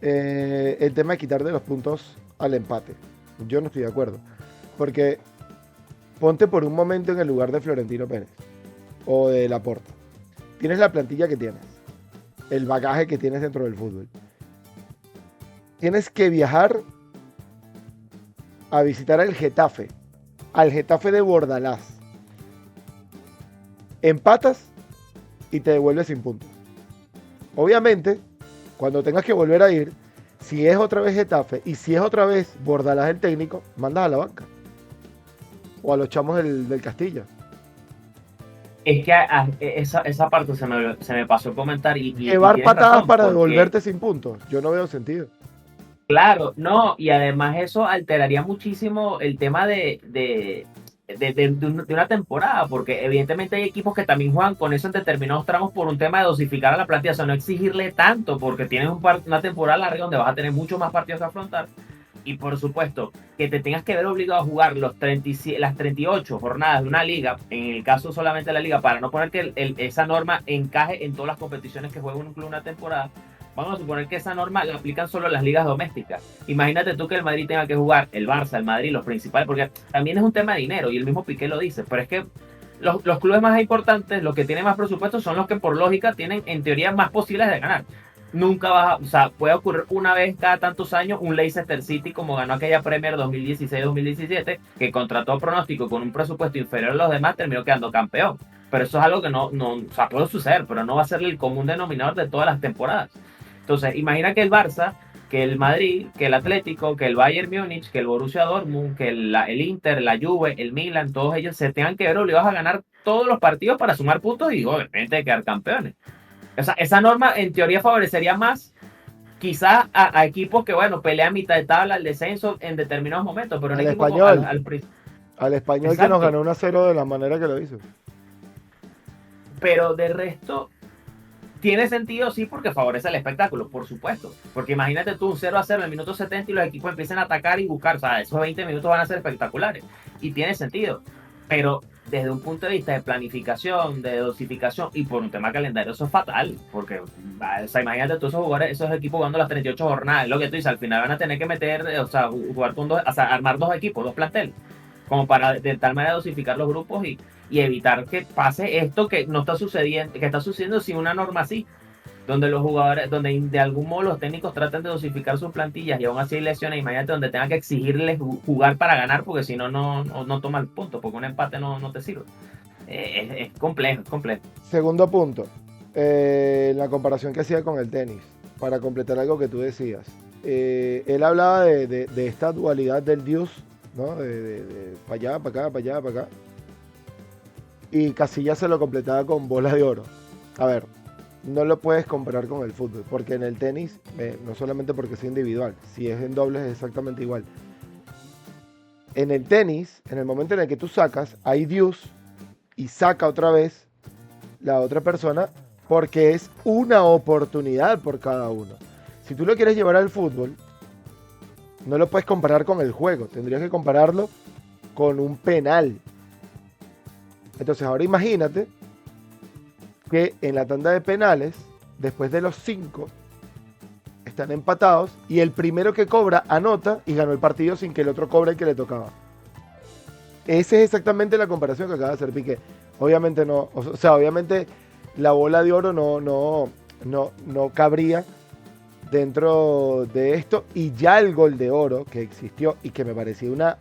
el tema de quitarle los puntos al empate. Yo no estoy de acuerdo. Porque ponte por un momento en el lugar de Florentino Pérez o de Laporta. Tienes la plantilla que tienes, el bagaje que tienes dentro del fútbol. Tienes que viajar a visitar al Getafe de Bordalás. Empatas y te devuelves sin puntos. Obviamente, cuando tengas que volver a ir, si es otra vez Getafe y si es otra vez Bordalás el técnico, mandas a la banca. O a los chamos del Castilla. Es que esa parte se me pasó a comentar y Llevar tienes patadas razón, para porque, devolverte sin puntos. Yo no veo sentido. claro, no, y además eso alteraría muchísimo el tema de una temporada, porque evidentemente hay equipos que también juegan con eso en determinados tramos por un tema de dosificar a la plantilla, o sea, no exigirle tanto, porque tienes una temporada larga donde vas a tener muchos más partidos que afrontar. Y por supuesto, que te tengas que ver obligado a jugar las 38 jornadas de una liga, en el caso solamente de la liga, para no poner que esa norma encaje en todas las competiciones que juega un club una temporada. Vamos a suponer que esa norma la aplican solo en las ligas domésticas. Imagínate tú que el Madrid tenga que jugar, el Barça, el Madrid, los principales, porque también es un tema de dinero, y el mismo Piqué lo dice, pero es que los clubes más importantes, los que tienen más presupuesto, son los que por lógica tienen en teoría más posibilidades de ganar. Nunca vas o sea, puede ocurrir una vez cada tantos años un Leicester City como ganó aquella Premier 2016-2017, que contrató pronóstico con un presupuesto inferior a los demás, terminó quedando campeón. Pero eso es algo que no, o sea, puede suceder, pero no va a ser el común denominador de todas las temporadas. Entonces, imagina que el Barça, que el Madrid, que el Atlético, que el Bayern Múnich, que el Borussia Dortmund, que el Inter, la Juve, el Milan, todos ellos se tengan que ver obligados a ganar todos los partidos para sumar puntos y obviamente quedar campeones. Esa norma en teoría favorecería más quizás a equipos que, bueno, pelean a mitad de tabla al descenso en determinados momentos, pero Al Español. Al Español que Exacto. nos ganó 1-0 de la manera que lo hizo. Pero de resto, tiene sentido, sí, porque favorece el espectáculo, por supuesto. Porque imagínate tú un 0-0 en el minuto 70 y los equipos empiezan a atacar y buscar. O sea, esos 20 minutos van a ser espectaculares. Y tiene sentido. Pero desde un punto de vista de planificación, de dosificación y por un tema calendario, eso es fatal. Porque, o sea, imagínate tú esos jugadores, esos equipos jugando las 38 jornadas. Lo que tú dices, al final van a tener que meter, o sea, jugar con o sea, armar dos equipos, dos planteles. Como para de tal manera dosificar los grupos y evitar que pase esto que no está sucediendo, que está sucediendo sin una norma así, donde los jugadores, donde de algún modo los técnicos tratan de dosificar sus plantillas y aún así hay lesiones. Imagínate donde tengan que exigirles jugar para ganar, porque si no, no toma el punto, porque un empate no te sirve. Es complejo, es complejo. Segundo punto, la comparación que hacía con el tenis, para completar algo que tú decías. Él hablaba de esta dualidad del Dios, ¿no? De para allá, para acá, para allá, para acá. Y Casillas se lo completaba con bola de oro. A ver, no lo puedes comparar con el fútbol, porque en el tenis, no solamente porque es individual, si es en dobles es exactamente igual. En el tenis, en el momento en el que tú sacas, hay Dios y saca otra vez la otra persona, porque es una oportunidad por cada uno. Si tú lo quieres llevar al fútbol, no lo puedes comparar con el juego, tendrías que compararlo con un penal. Entonces ahora imagínate que en la tanda de penales, después de los 5, están empatados y el primero que cobra anota y ganó el partido sin que el otro cobre el que le tocaba. Esa es exactamente la comparación que acaba de hacer Piqué. Obviamente no, o sea, obviamente la bola de oro no cabría dentro de esto, y ya el gol de oro que existió y que me parecía una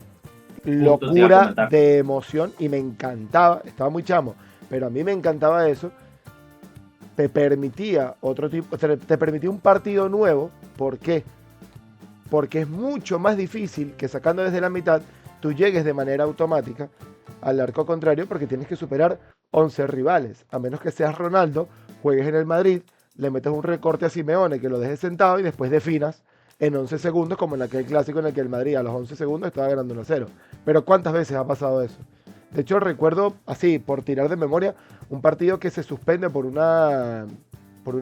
locura de emoción y me encantaba, estaba muy chamo, pero a mí me encantaba eso, te permitía otro tipo, te permitía un partido nuevo. ¿Por qué? Porque es mucho más difícil que sacando desde la mitad tú llegues de manera automática al arco contrario, porque tienes que superar 11 rivales, a menos que seas Ronaldo, juegues en el Madrid, le metes un recorte a Simeone que lo dejes sentado y después definas en 11 segundos, como en aquel clásico en el que el Madrid a los 11 segundos estaba ganando 1-0. Pero ¿cuántas veces ha pasado eso? De hecho, recuerdo, así, por tirar de memoria, un partido que se suspende por una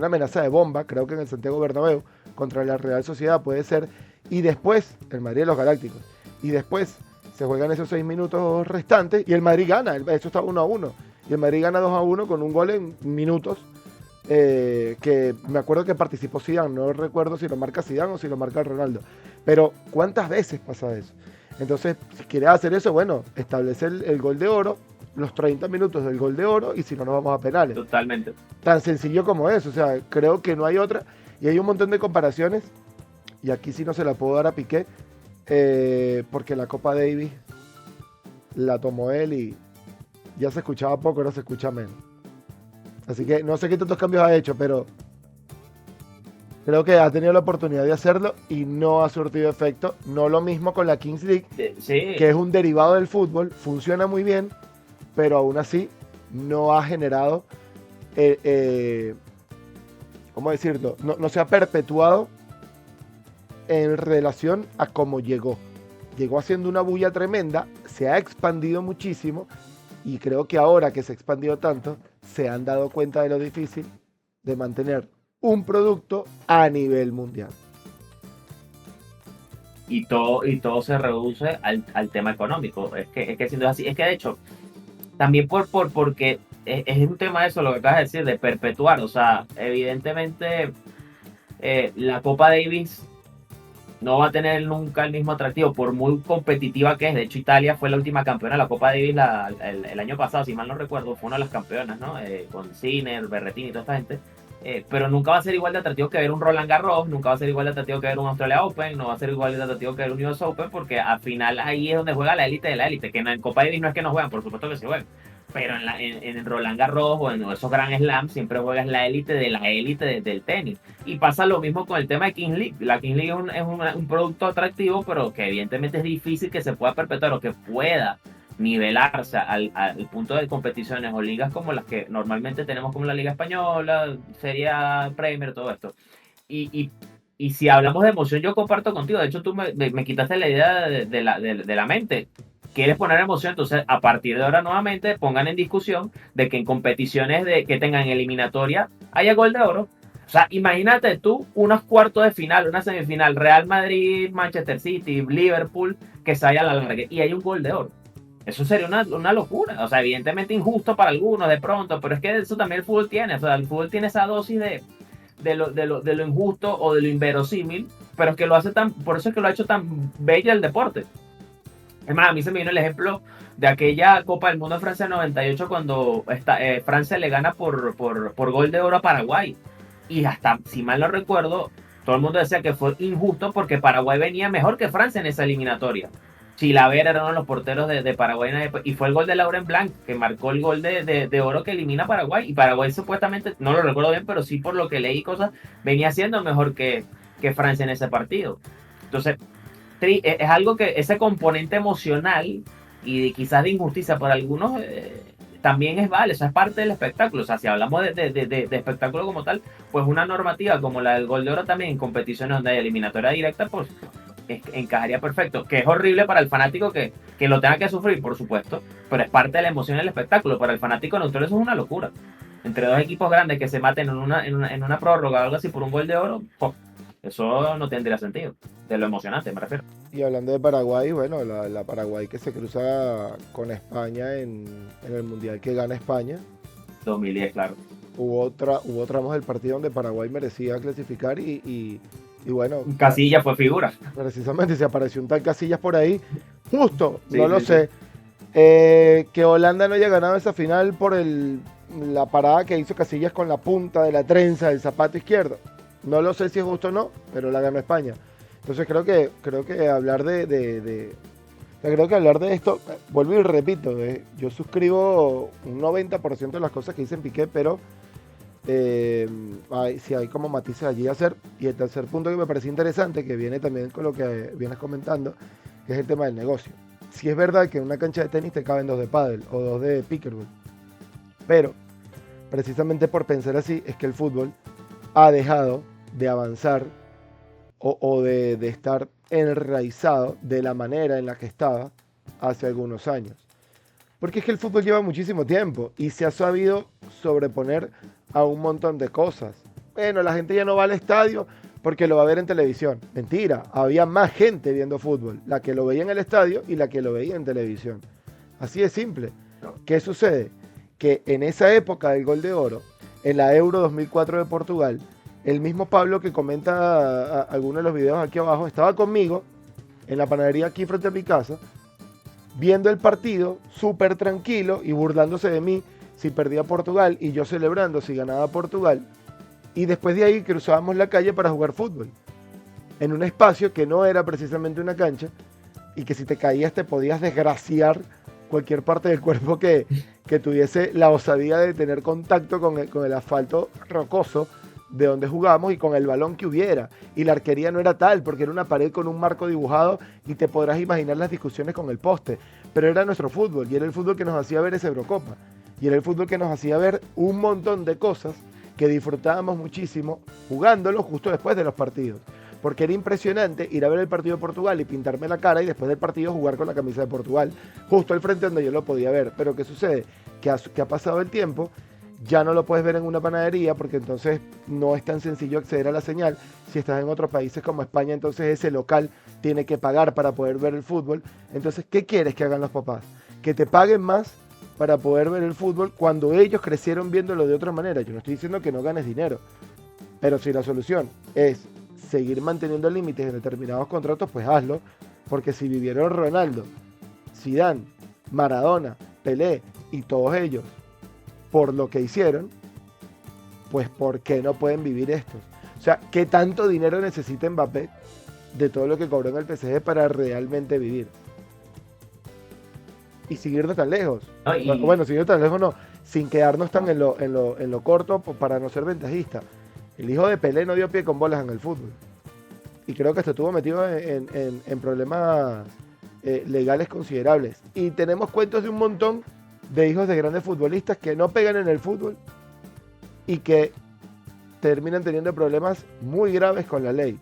amenaza de bomba, creo que en el Santiago Bernabéu, contra la Real Sociedad puede ser, y después, el Madrid de los Galácticos, y después se juegan esos 6 minutos restantes y el Madrid gana, eso está 1-1, y el Madrid gana 2-1 con un gol en minutos, que me acuerdo que participó Zidane, no recuerdo si lo marca Zidane o si lo marca Ronaldo, pero ¿cuántas veces pasa eso? Entonces, si quieres hacer eso, bueno, establece el gol de oro, los 30 minutos del gol de oro, y si no, nos vamos a penales. Totalmente. Tan sencillo como eso, o sea, creo que no hay otra, y hay un montón de comparaciones, y aquí sí no se la puedo dar a Piqué, porque la Copa Davis la tomó él y ya se escuchaba poco, ahora se escucha menos. Así que no sé qué tantos cambios ha hecho, pero creo que ha tenido la oportunidad de hacerlo y no ha surtido efecto. No lo mismo con la Kings League, sí, que es un derivado del fútbol, funciona muy bien, pero aún así no ha generado, ¿cómo decirlo? No se ha perpetuado en relación a cómo llegó. Llegó haciendo una bulla tremenda, se ha expandido muchísimo, y creo que ahora que se ha expandido tanto, se han dado cuenta de lo difícil de mantener un producto a nivel mundial. Y todo se reduce al tema económico. Es que siendo así, es que de hecho, también porque es un tema de eso, lo que acabas de decir, de perpetuar. O sea, evidentemente la Copa Davis no va a tener nunca el mismo atractivo, por muy competitiva que es. De hecho, Italia fue la última campeona de la Copa Davis el año pasado, si mal no recuerdo, fue una de las campeonas, ¿no? Con Sinner, Berrettini y toda esta gente. Pero nunca va a ser igual de atractivo que ver un Roland Garros, nunca va a ser igual de atractivo que ver un Australia Open, no va a ser igual de atractivo que ver un US Open, porque al final ahí es donde juega la élite de la élite, que en Copa Davis no es que no juegan, por supuesto que se juegan, pero en Roland Garros o en esos Grand Slams siempre juegas la élite de la élite del tenis. Y pasa lo mismo con el tema de Kings League. La Kings League es un producto atractivo, pero que evidentemente es difícil que se pueda perpetuar o que pueda nivelarse al punto de competiciones o ligas como las que normalmente tenemos, como la Liga Española, Serie A, Premier, todo esto. Y si hablamos de emoción, yo comparto contigo. De hecho, tú me quitaste la idea de la mente. Quieres poner emoción, entonces a partir de ahora nuevamente pongan en discusión de que en competiciones que tengan eliminatoria haya gol de oro. O sea, imagínate tú unos cuartos de final, una semifinal, Real Madrid, Manchester City, Liverpool, que se vaya a la larga y hay un gol de oro. Eso sería una locura. O sea, evidentemente injusto para algunos de pronto, pero es que eso también el fútbol tiene. O sea, el fútbol tiene esa dosis de lo injusto o de lo inverosímil, pero es que lo hace por eso es que lo ha hecho tan bello el deporte. Es más, a mí se me vino el ejemplo de aquella Copa del Mundo de Francia 98 cuando Francia le gana por gol de oro a Paraguay. Y hasta, si mal no recuerdo, todo el mundo decía que fue injusto porque Paraguay venía mejor que Francia en esa eliminatoria. Chilaver era uno de los porteros de Paraguay y fue el gol de Laurent Blanc que marcó el gol de oro que elimina a Paraguay. Y Paraguay supuestamente, no lo recuerdo bien, pero sí por lo que leí cosas, venía siendo mejor que Francia en ese partido. Entonces, es algo que ese componente emocional y quizás de injusticia para algunos también es válido, eso es parte del espectáculo. O sea, si hablamos de espectáculo como tal, pues una normativa como la del gol de oro también en competiciones donde hay eliminatoria directa, pues encajaría perfecto. Que es horrible para el fanático que lo tenga que sufrir, por supuesto, pero es parte de la emoción del espectáculo. Para el fanático neutral eso es una locura. Entre dos equipos grandes que se maten en una prórroga o algo así por un gol de oro, pues, eso no tendría sentido. De lo emocionante, me refiero. Y hablando de Paraguay, bueno, la Paraguay que se cruza con España en el Mundial que gana España. 2010, claro. Hubo tramos del partido donde Paraguay merecía clasificar y Y bueno, Casillas fue figura. precisamente si apareció un tal Casillas por ahí, justo, Sí, no lo sí, sé. Que Holanda no haya ganado esa final por la parada que hizo Casillas con la punta de la trenza del zapato izquierdo. No lo sé si es justo o no, pero la ganó España. Entonces creo que hablar creo que hablar de esto, vuelvo y repito, yo suscribo un 90% de las cosas que dicen Piqué, pero si hay como matices allí a hacer. Y el tercer punto que me parece interesante, que viene también con lo que vienes comentando, que es el tema del negocio. Si es verdad que en una cancha de tenis te caben 2 de pádel o 2 de pickleball, pero precisamente por pensar así es que el fútbol ha dejado de avanzar o de estar enraizado de la manera en la que estaba hace algunos años. Porque es que el fútbol lleva muchísimo tiempo y se ha sabido sobreponer a un montón de cosas. Bueno, la gente ya no va al estadio porque lo va a ver en televisión. Mentira, había más gente viendo fútbol, la que lo veía en el estadio y la que lo veía en televisión. Así de simple. ¿Qué sucede? Que en esa época del Gol de Oro, en la Euro 2004 de Portugal, el mismo Pablo que comenta algunos de los videos aquí abajo, estaba conmigo en la panadería aquí frente a mi casa, viendo el partido súper tranquilo y burlándose de mí si perdía Portugal y yo celebrando si ganaba Portugal. Y después de ahí cruzábamos la calle para jugar fútbol, en un espacio que no era precisamente una cancha y que si te caías te podías desgraciar cualquier parte del cuerpo que tuviese la osadía de tener contacto con el asfalto rocoso de donde jugábamos y con el balón que hubiera. Y la arquería no era tal, porque era una pared con un marco dibujado y te podrás imaginar las discusiones con el poste. Pero era nuestro fútbol y era el fútbol que nos hacía ver esa Eurocopa. Y era el fútbol que nos hacía ver un montón de cosas que disfrutábamos muchísimo jugándolo justo después de los partidos. Porque era impresionante ir a ver el partido de Portugal y pintarme la cara y después del partido jugar con la camisa de Portugal, justo al frente donde yo lo podía ver. Pero ¿qué sucede? Que ha pasado el tiempo, ya no lo puedes ver en una panadería porque entonces no es tan sencillo acceder a la señal. Si estás en otros países como España, entonces ese local tiene que pagar para poder ver el fútbol. Entonces, ¿qué quieres que hagan los papás? Que te paguen más para poder ver el fútbol cuando ellos crecieron viéndolo de otra manera. Yo no estoy diciendo que no ganes dinero, pero si la solución es seguir manteniendo límites en determinados contratos, pues hazlo, porque si vivieron Ronaldo, Zidane, Maradona, Pelé y todos ellos por lo que hicieron, pues ¿por qué no pueden vivir estos? O sea, ¿qué tanto dinero necesita Mbappé de todo lo que cobró en el PSG para realmente vivir? Y seguirnos tan lejos. Bueno, seguir tan lejos no, sin quedarnos tan en lo corto para no ser ventajista. El hijo de Pelé no dio pie con bolas en el fútbol. Y creo que estuvo metido en problemas legales considerables. Y tenemos cuentos de un montón de hijos de grandes futbolistas que no pegan en el fútbol y que terminan teniendo problemas muy graves con la ley.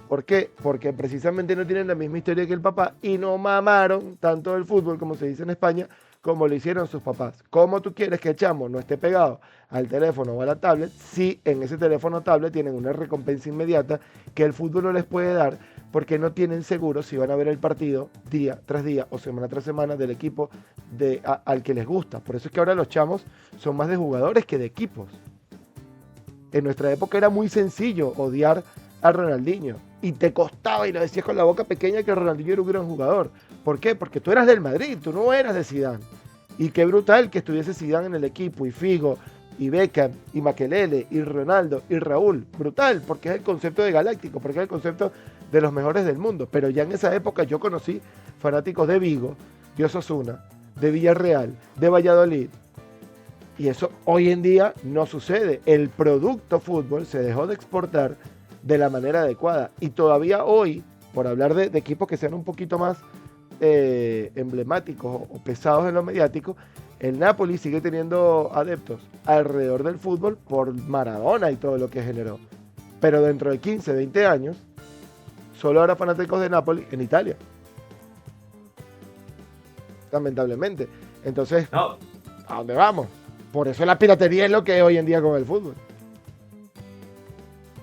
¿Por qué? Porque precisamente no tienen la misma historia que el papá y no mamaron tanto el fútbol, como se dice en España, como lo hicieron sus papás. ¿Cómo tú quieres que el chamo no esté pegado al teléfono o a la tablet si en ese teléfono o tablet tienen una recompensa inmediata que el fútbol no les puede dar porque no tienen seguro si van a ver el partido día tras día o semana tras semana del equipo al que les gusta? Por eso es que ahora los chamos son más de jugadores que de equipos. En nuestra época era muy sencillo odiar a Ronaldinho y te costaba y lo decías con la boca pequeña que Ronaldinho era un gran jugador. ¿Por qué? Porque tú eras del Madrid, tú no eras de Zidane. Y qué brutal que estuviese Zidane en el equipo, y Figo, y Beckham, y Makelele, y Ronaldo, y Raúl. Brutal, porque es el concepto de galáctico, porque es el concepto de los mejores del mundo. Pero ya en esa época yo conocí fanáticos de Vigo, de Osasuna, de Villarreal, de Valladolid. Y eso hoy en día no sucede. El producto fútbol se dejó de exportar de la manera adecuada. Y todavía hoy, por hablar de equipos que sean un poquito más emblemáticos o pesados en lo mediático, el Napoli sigue teniendo adeptos alrededor del fútbol por Maradona y todo lo que generó. Pero dentro de 15, 20 años, solo habrá fanáticos de Napoli en Italia. Lamentablemente. Entonces, No, ¿a dónde vamos? Por eso la piratería es lo que es hoy en día con el fútbol.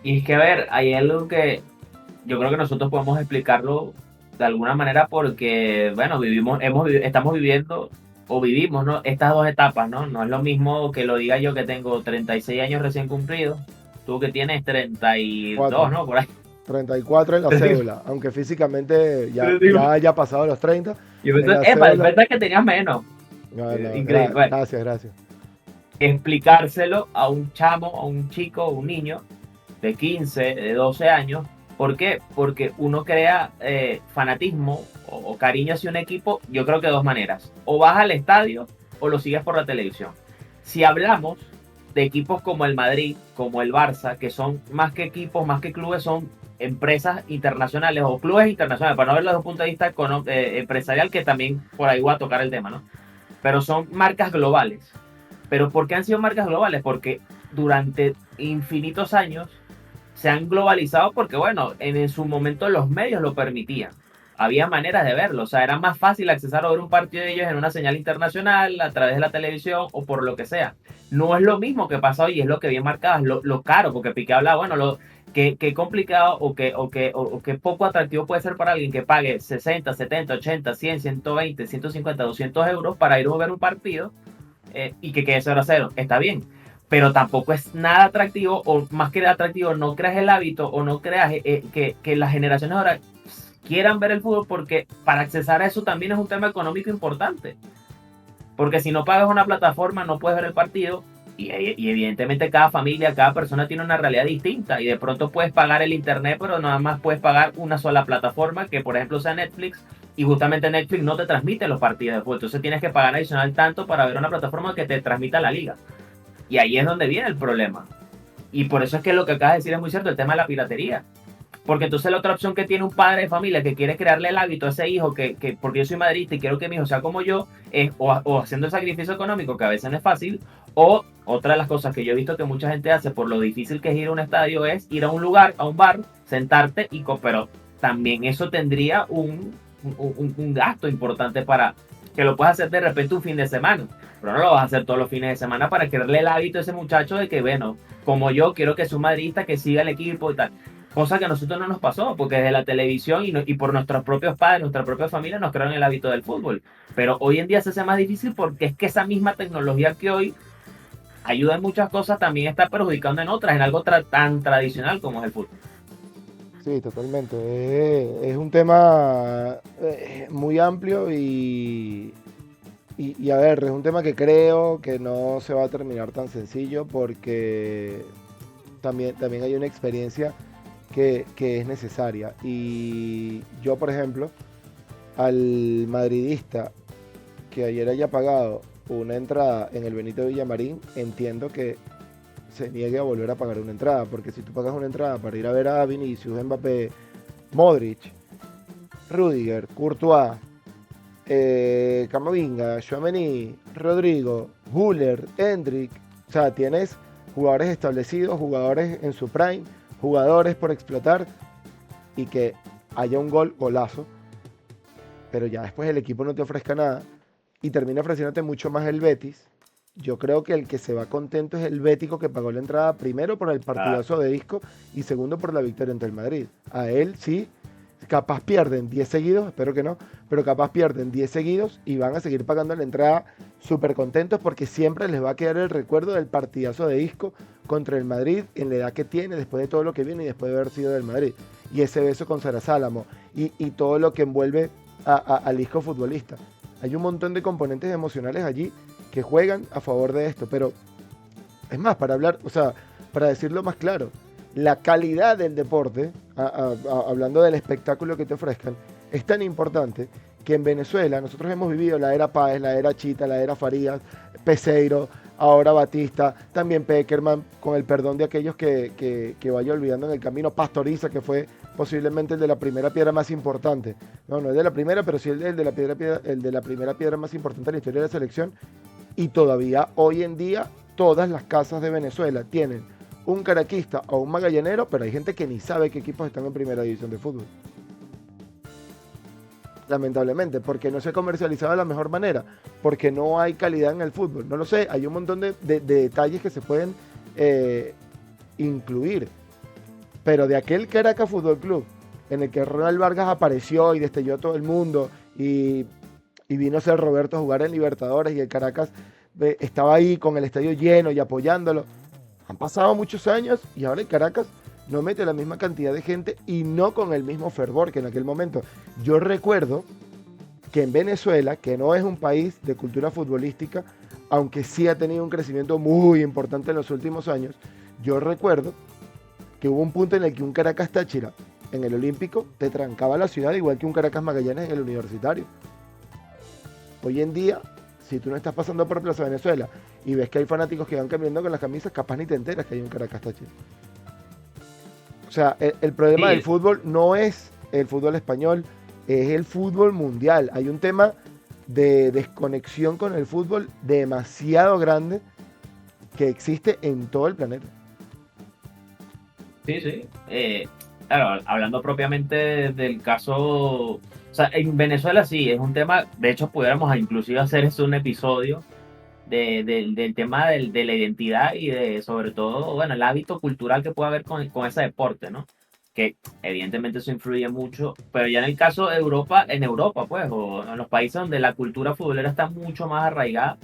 y es que a ver, hay algo que yo creo que nosotros podemos explicarlo de alguna manera porque, bueno, estamos viviendo o vivimos, ¿no? Estas dos etapas, ¿no? No es lo mismo que lo diga yo que tengo 36 años recién cumplidos Tú que tienes 32, Cuatro. ¿no? Por ahí. 34 en la Te digo. cédula, aunque físicamente ya, Te digo. ya haya pasado los 30. Yo En la pensé, epa, es cédula- verdad que tenías menos. No, no, Increíble. Bueno, gracias. explicárselo a un chamo, a un chico, a un niño de 15, de 12 años. ¿Por qué? Porque uno crea fanatismo o cariño hacia un equipo, yo creo que de dos maneras. O vas al estadio o lo sigues por la televisión. Si hablamos de equipos como el Madrid, como el Barça, que son más que equipos, más que clubes, son empresas internacionales o clubes internacionales, para no verlo desde un punto de vista empresarial, que también por ahí voy a tocar el tema, ¿no? Pero son marcas globales. ¿Pero por qué han sido marcas globales? Porque durante infinitos años se han globalizado porque, bueno, en su momento los medios lo permitían. Había maneras de verlo, o sea, era más fácil accesar a ver un partido de ellos en una señal internacional, a través de la televisión o por lo que sea. No es lo mismo que pasa hoy, es lo que bien marcado, lo caro, porque Piqué hablaba, bueno, que complicado o que poco atractivo puede ser para alguien que pague 60, 70, 80, 100, 120, 150, 200 euros para ir a ver un partido y que quede 0-0. Está bien, pero tampoco es nada atractivo, o más que atractivo, no creas el hábito o no creas que las generaciones ahora quieran ver el fútbol, porque para accesar a eso también es un tema económico importante. Porque si no pagas una plataforma no puedes ver el partido y evidentemente cada familia, cada persona tiene una realidad distinta y de pronto puedes pagar el internet, pero nada más puedes pagar una sola plataforma, que por ejemplo sea Netflix, y justamente Netflix no te transmite los partidos de fútbol. Entonces tienes que pagar adicional tanto para ver una plataforma que te transmita la liga. Y ahí es donde viene el problema. Y por eso es que lo que acabas de decir es muy cierto, el tema de la piratería. Porque entonces la otra opción que tiene un padre de familia que quiere crearle el hábito a ese hijo, porque yo soy madridista y quiero que mi hijo sea como yo, es o haciendo el sacrificio económico, que a veces no es fácil, o otra de las cosas que yo he visto que mucha gente hace por lo difícil que es ir a un estadio, es ir a un lugar, a un bar, sentarte, pero también eso tendría un gasto importante para que lo puedas hacer de repente un fin de semana. Pero no lo vas a hacer todos los fines de semana para crearle el hábito a ese muchacho de que, bueno, como yo quiero que sea un madridista, que siga el equipo y tal. Cosa que a nosotros no nos pasó, porque desde la televisión y por nuestros propios padres, nuestra propia familia, nos crearon el hábito del fútbol. Pero hoy en día se hace más difícil porque es que esa misma tecnología que hoy ayuda en muchas cosas también está perjudicando en otras, en algo tan tradicional como es el fútbol. Sí, totalmente. Es un tema muy amplio y a ver, es un tema que creo que no se va a terminar tan sencillo porque también hay una experiencia que es necesaria. Y yo, por ejemplo, al madridista que ayer haya pagado una entrada en el Benito Villamarín, entiendo que se niegue a volver a pagar una entrada, porque si tú pagas una entrada para ir a ver a Vinicius, Mbappé, Modric, Rudiger, Courtois, Camavinga, Tchouaméni, Rodrigo, Güler, Endrick, o sea, tienes jugadores establecidos, jugadores en su prime, jugadores por explotar, y que haya un golazo, pero ya después el equipo no te ofrezca nada y termina ofreciéndote mucho más el Betis. Yo creo que el que se va contento es el bético, que pagó la entrada primero por el partidazo de Isco y segundo por la victoria ante el Madrid. A él sí, capaz pierden 10 seguidos, espero que no, pero capaz pierden 10 seguidos y van a seguir pagando la entrada súper contentos, porque siempre les va a quedar el recuerdo del partidazo de Isco contra el Madrid en la edad que tiene, después de todo lo que viene y después de haber sido del Madrid. Y ese beso con Sara Sálamo y todo lo que envuelve al Isco futbolista. Hay un montón de componentes emocionales allí que juegan a favor de esto, pero es más, para hablar, o sea, para decirlo más claro, la calidad del deporte, hablando del espectáculo que te ofrezcan, es tan importante que en Venezuela nosotros hemos vivido la era Páez, la era Chita, la era Farías, Peseiro, ahora Batista, también Peckerman, con el perdón de aquellos que vaya olvidando en el camino, Pastoriza, que fue posiblemente el de la primera piedra más importante. No el de la primera, pero sí el de la primera piedra más importante en la historia de la selección. Y todavía hoy en día todas las casas de Venezuela tienen un caraquista o un magallanero, pero hay gente que ni sabe qué equipos están en primera división de fútbol. Lamentablemente, porque no se ha comercializado de la mejor manera, porque no hay calidad en el fútbol. No lo sé, hay un montón de detalles que se pueden incluir. Pero de aquel Caracas Fútbol Club, en el que Ronald Vargas apareció y destelló a todo el mundo, y vino a ser Roberto a jugar en Libertadores, y el Caracas estaba ahí con el estadio lleno y apoyándolo. Han pasado muchos años y ahora el Caracas no mete la misma cantidad de gente y no con el mismo fervor que en aquel momento. Yo recuerdo que en Venezuela, que no es un país de cultura futbolística, aunque sí ha tenido un crecimiento muy importante en los últimos años, yo recuerdo que hubo un punto en el que un Caracas Táchira en el Olímpico te trancaba la ciudad igual que un Caracas Magallanes en el Universitario. Hoy en día, si tú no estás pasando por Plaza Venezuela y ves que hay fanáticos que van caminando con las camisas, capaz ni te enteras que hay un Caracas Táchira. O sea, el problema del fútbol no es el fútbol español, es el fútbol mundial. Hay un tema de desconexión con el fútbol demasiado grande que existe en todo el planeta. Sí, sí. Claro, hablando propiamente del caso, o sea, en Venezuela sí, es un tema, de hecho pudiéramos inclusive hacer eso un episodio del tema de la identidad y de, sobre todo, bueno, el hábito cultural que puede haber con ese deporte, ¿no? Que evidentemente eso influye mucho, pero ya en el caso de Europa, en Europa, pues, o en los países donde la cultura futbolera está mucho más arraigada,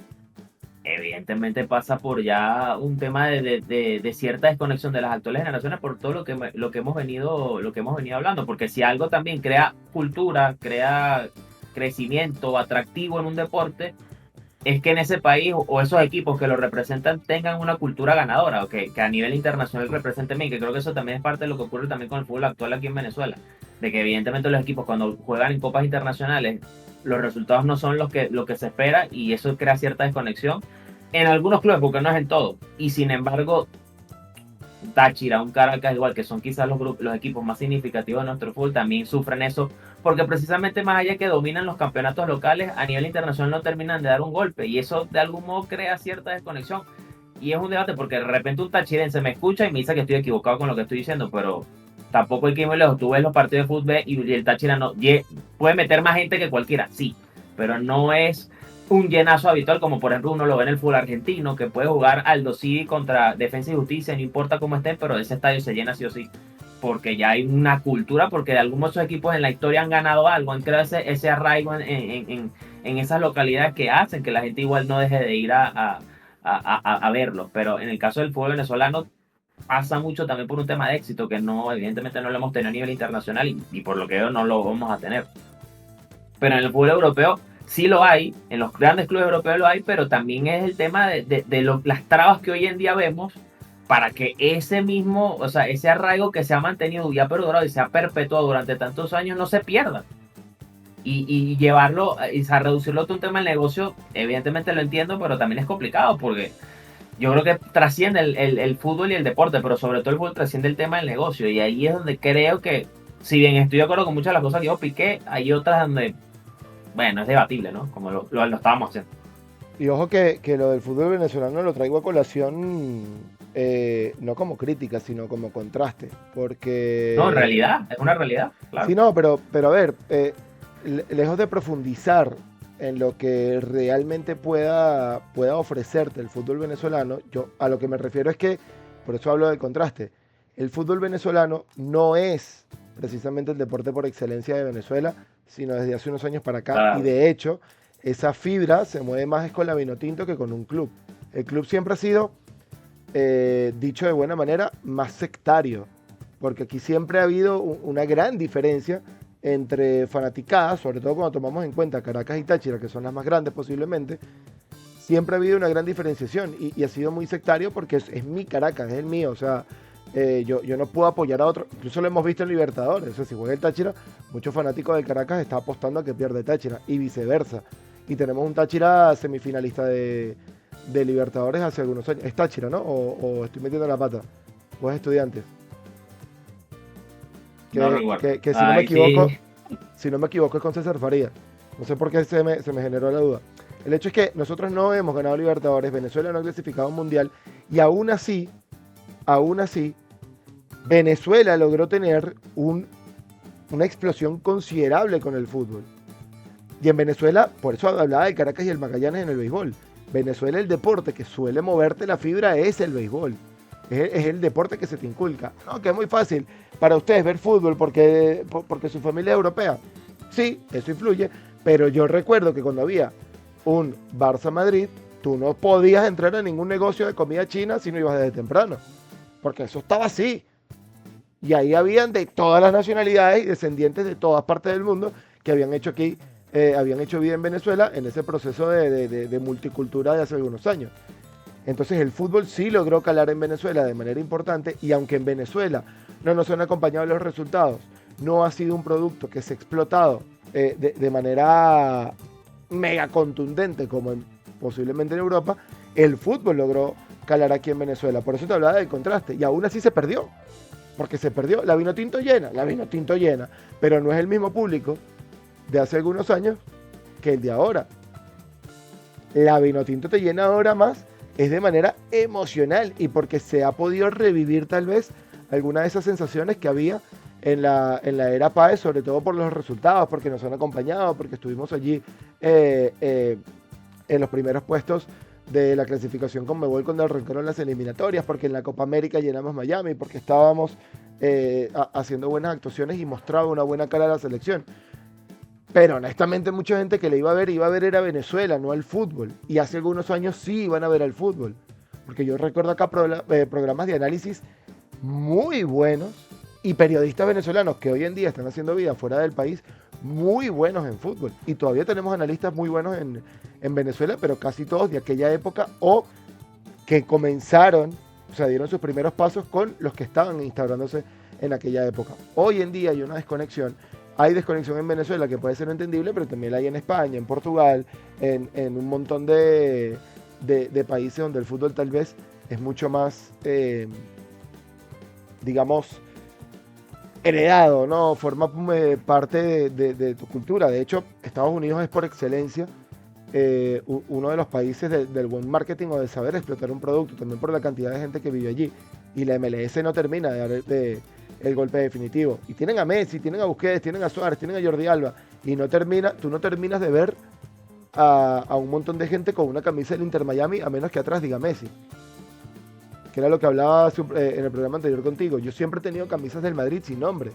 evidentemente pasa por ya un tema de cierta desconexión de las actuales generaciones por todo lo que hemos venido hablando, porque si algo también crea cultura, crea crecimiento atractivo en un deporte, es que en ese país o esos equipos que lo representan tengan una cultura ganadora, o que a nivel internacional representen bien, que creo que eso también es parte de lo que ocurre también con el fútbol actual aquí en Venezuela, de que evidentemente los equipos cuando juegan en copas internacionales los resultados no son lo que se espera y eso crea cierta desconexión en algunos clubes, porque no es en todo, y sin embargo un Táchira, un Caracas igual, que son quizás los equipos más significativos de nuestro fútbol, también sufren eso, porque precisamente más allá que dominan los campeonatos locales, a nivel internacional no terminan de dar un golpe, y eso de algún modo crea cierta desconexión, y es un debate, porque de repente un tachirense me escucha y me dice que estoy equivocado con lo que estoy diciendo, pero tampoco hay que ir muy lejos. Tú ves los partidos de fútbol y el Táchira no, puede meter más gente que cualquiera, sí, pero no es un llenazo habitual, como por ejemplo uno lo ve en el fútbol argentino, que puede jugar Aldo Civi contra Defensa y Justicia, no importa cómo estén, pero ese estadio se llena sí o sí, porque ya hay una cultura, porque de algunos esos equipos en la historia han ganado algo, han creado ese arraigo en esas localidades que hacen que la gente igual no deje de ir a verlo. Pero en el caso del fútbol venezolano pasa mucho también por un tema de éxito, que no, evidentemente no lo hemos tenido a nivel internacional y por lo que veo no lo vamos a tener. Pero en el fútbol europeo sí lo hay, en los grandes clubes europeos lo hay, pero también es el tema de las trabas que hoy en día vemos para que ese mismo, o sea, ese arraigo que se ha mantenido y ha perdurado y se ha perpetuado durante tantos años no se pierda. Y llevarlo, a reducirlo a un tema del negocio, evidentemente lo entiendo, pero también es complicado porque yo creo que trasciende el fútbol y el deporte, pero sobre todo el fútbol trasciende el tema del negocio. Y ahí es donde creo que, si bien estoy de acuerdo con muchas de las cosas que yo piqué, hay otras donde, bueno, es debatible, ¿no? Como lo estábamos haciendo. Y ojo que lo del fútbol venezolano lo traigo a colación no como crítica, sino como contraste, porque... No, en realidad, es una realidad, claro. Sí, no, pero a ver, lejos de profundizar en lo que realmente pueda ofrecerte el fútbol venezolano, yo a lo que me refiero es que, por eso hablo del contraste, el fútbol venezolano no es precisamente el deporte por excelencia de Venezuela, sino desde hace unos años para acá, Claro. y de hecho, esa fibra se mueve más con la Vinotinto que con un club. El club siempre ha sido, dicho de buena manera, más sectario, porque aquí siempre ha habido una gran diferencia entre fanaticadas, sobre todo cuando tomamos en cuenta Caracas y Táchira, que son las más grandes posiblemente, siempre ha habido una gran diferenciación y ha sido muy sectario porque es mi Caracas, es el mío, o sea, yo no puedo apoyar a otro, incluso lo hemos visto en Libertadores, o sea, si juega el Táchira, muchos fanáticos del Caracas están apostando a que pierde Táchira y viceversa, y tenemos un Táchira semifinalista de Libertadores hace algunos años, es Táchira, ¿no? O estoy metiendo la pata, o es Estudiantes. Que si no me equivoco, Sí. si no me equivoco es con César Faría. No sé por qué se me generó la duda. El hecho es que nosotros no hemos ganado Libertadores, Venezuela no ha clasificado a un mundial y aún así, Venezuela logró tener una explosión considerable con el fútbol. Y en Venezuela, por eso hablaba del Caracas y el Magallanes en el béisbol. Venezuela, el deporte que suele moverte la fibra es el béisbol. Es el deporte que se te inculca. No, que es muy fácil para ustedes ver fútbol porque su familia es europea. Sí, eso influye, pero yo recuerdo que cuando había un Barça-Madrid, tú no podías entrar a ningún negocio de comida china si no ibas desde temprano, porque eso estaba así. Y ahí habían de todas las nacionalidades y descendientes de todas partes del mundo que habían hecho aquí, habían hecho vida en Venezuela en ese proceso de multicultura de hace algunos años. Entonces el fútbol sí logró calar en Venezuela de manera importante, y aunque en Venezuela no nos han acompañado los resultados, no ha sido un producto que se ha explotado de manera mega contundente como posiblemente en Europa, el fútbol logró calar aquí en Venezuela. Por eso te hablaba del contraste, y aún así se perdió, porque se perdió. La Vinotinto llena, pero no es el mismo público de hace algunos años que el de ahora. La Vinotinto te llena ahora más, es de manera emocional, y porque se ha podido revivir tal vez alguna de esas sensaciones que había en la era Páez, sobre todo por los resultados, porque nos han acompañado, porque estuvimos allí en los primeros puestos de la clasificación con Conmebol cuando arrancaron las eliminatorias, porque en la Copa América llenamos Miami, porque estábamos haciendo buenas actuaciones y mostraba una buena cara a la selección. Pero honestamente mucha gente que le iba a ver era Venezuela, no al fútbol. Y hace algunos años sí iban a ver al fútbol. Porque yo recuerdo acá programas de análisis muy buenos y periodistas venezolanos que hoy en día están haciendo vida fuera del país, muy buenos en fútbol. Y todavía tenemos analistas muy buenos en Venezuela, pero casi todos de aquella época, o que comenzaron, o sea, dieron sus primeros pasos con los que estaban instaurándose en aquella época. Hoy en día hay una desconexión. Hay desconexión en Venezuela que puede ser entendible, pero también la hay en España, en Portugal, en un montón de países donde el fútbol tal vez es mucho más, digamos, heredado, ¿no? Forma parte de tu cultura. De hecho, Estados Unidos es por excelencia uno de los países del buen marketing o de saber explotar un producto, también por la cantidad de gente que vive allí. Y la MLS no termina de dar el golpe definitivo. Y tienen a Messi, tienen a Busquets, tienen a Suárez, tienen a Jordi Alba. Y tú no terminas de ver a un montón de gente con una camisa del Inter Miami, a menos que atrás diga Messi. Que era lo que hablaba en el programa anterior contigo. Yo siempre he tenido camisas del Madrid sin nombre.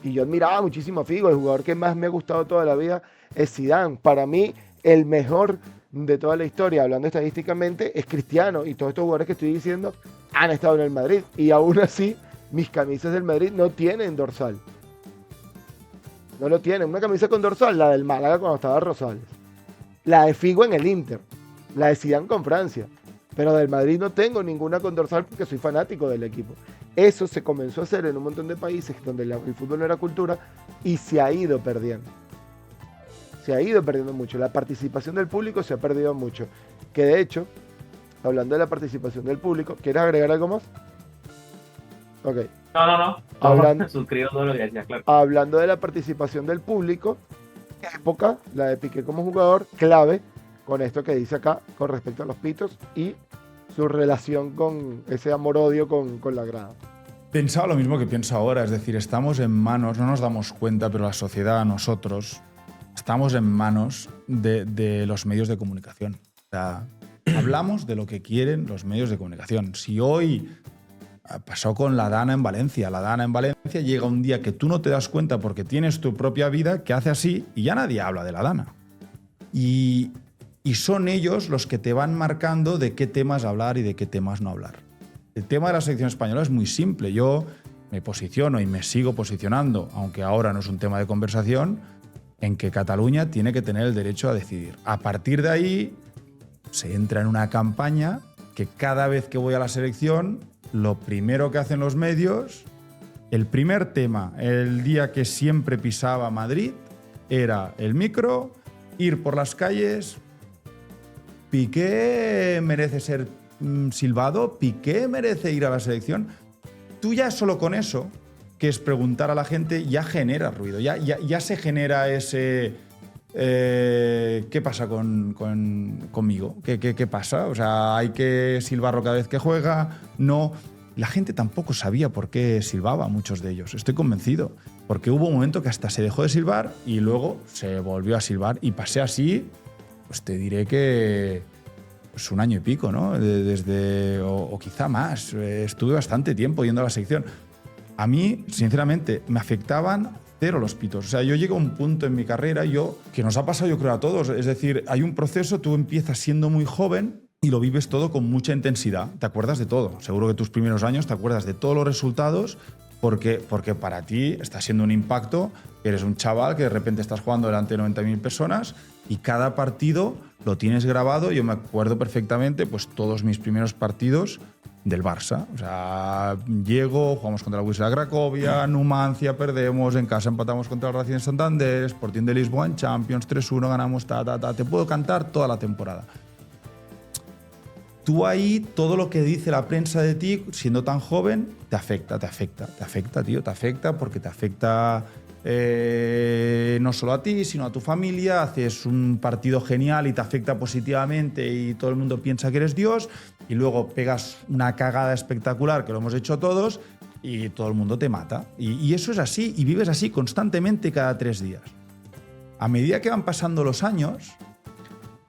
Y yo admiraba muchísimo a Figo. El jugador que más me ha gustado toda la vida es Zidane. Para mí, el mejor de toda la historia, hablando estadísticamente, es Cristiano. Y todos estos jugadores que estoy diciendo han estado en el Madrid. Y aún así, mis camisas del Madrid no tienen dorsal. No lo tienen. Una camisa con dorsal, la del Málaga cuando estaba Rosales. La de Figo en el Inter. La de Zidane con Francia. Pero del Madrid no tengo ninguna con dorsal porque soy fanático del equipo. Eso se comenzó a hacer en un montón de países donde el fútbol no era cultura y se ha ido perdiendo. Se ha ido perdiendo mucho. La participación del público se ha perdido mucho. Que de hecho, hablando de la participación del público, ¿quieres agregar algo más? Ok. No. Suscribo todo lo que decía, claro. Hablando de la participación del público, época, la de Piqué como jugador, clave con esto que dice acá con respecto a los pitos y su relación con ese amor-odio con la grada. Pensaba lo mismo que pienso ahora, es decir, estamos en manos, no nos damos cuenta, pero la sociedad, nosotros, estamos en manos de los medios de comunicación. O sea, hablamos de lo que quieren los medios de comunicación. Si hoy pasó con la Dana en Valencia, llega un día que tú no te das cuenta porque tienes tu propia vida, que hace así y ya nadie habla de la Dana. Y son ellos los que te van marcando de qué temas hablar y de qué temas no hablar. El tema de la selección española es muy simple. Yo me posiciono y me sigo posicionando, aunque ahora no es un tema de conversación, en que Cataluña tiene que tener el derecho a decidir. A partir de ahí se entra en una campaña que cada vez que voy a la selección, lo primero que hacen los medios, el primer tema, el día que siempre pisaba Madrid, era el micro, ir por las calles. Piqué merece ser silbado, Piqué merece ir a la selección. Tú ya solo con eso, que es preguntar a la gente, ya genera ruido, ya se genera ese... ¿qué pasa conmigo? ¿Qué pasa? O sea, hay que silbarlo cada vez que juega. No, la gente tampoco sabía por qué silbaba, muchos de ellos. Estoy convencido, porque hubo un momento que hasta se dejó de silbar y luego se volvió a silbar y pasé así. Pues te diré que pues un año y pico, ¿no? O quizá más. Estuve bastante tiempo yendo a la selección. A mí, sinceramente, me afectaban cero los pitos. O sea, yo llego a un punto en mi carrera, que nos ha pasado yo creo a todos, es decir, hay un proceso, tú empiezas siendo muy joven y lo vives todo con mucha intensidad, te acuerdas de todo, seguro que tus primeros años te acuerdas de todos los resultados porque para ti está siendo un impacto, eres un chaval que de repente estás jugando delante de 90.000 personas y cada partido lo tienes grabado. Yo me acuerdo perfectamente pues todos mis primeros partidos del Barça. O sea, llego, jugamos contra el Wisla Cracovia, Numancia, perdemos, en casa empatamos contra el Racing Santander, Sporting de Lisboa en Champions, 3-1, ganamos, Te puedo cantar toda la temporada. Tú ahí, todo lo que dice la prensa de ti, siendo tan joven, te afecta, tío, te afecta porque te afecta no solo a ti, sino a tu familia. Haces un partido genial y te afecta positivamente y todo el mundo piensa que eres Dios, y luego pegas una cagada espectacular, que lo hemos hecho todos, y todo el mundo te mata. Y eso es así, y vives así constantemente cada 3 días. A medida que van pasando los años,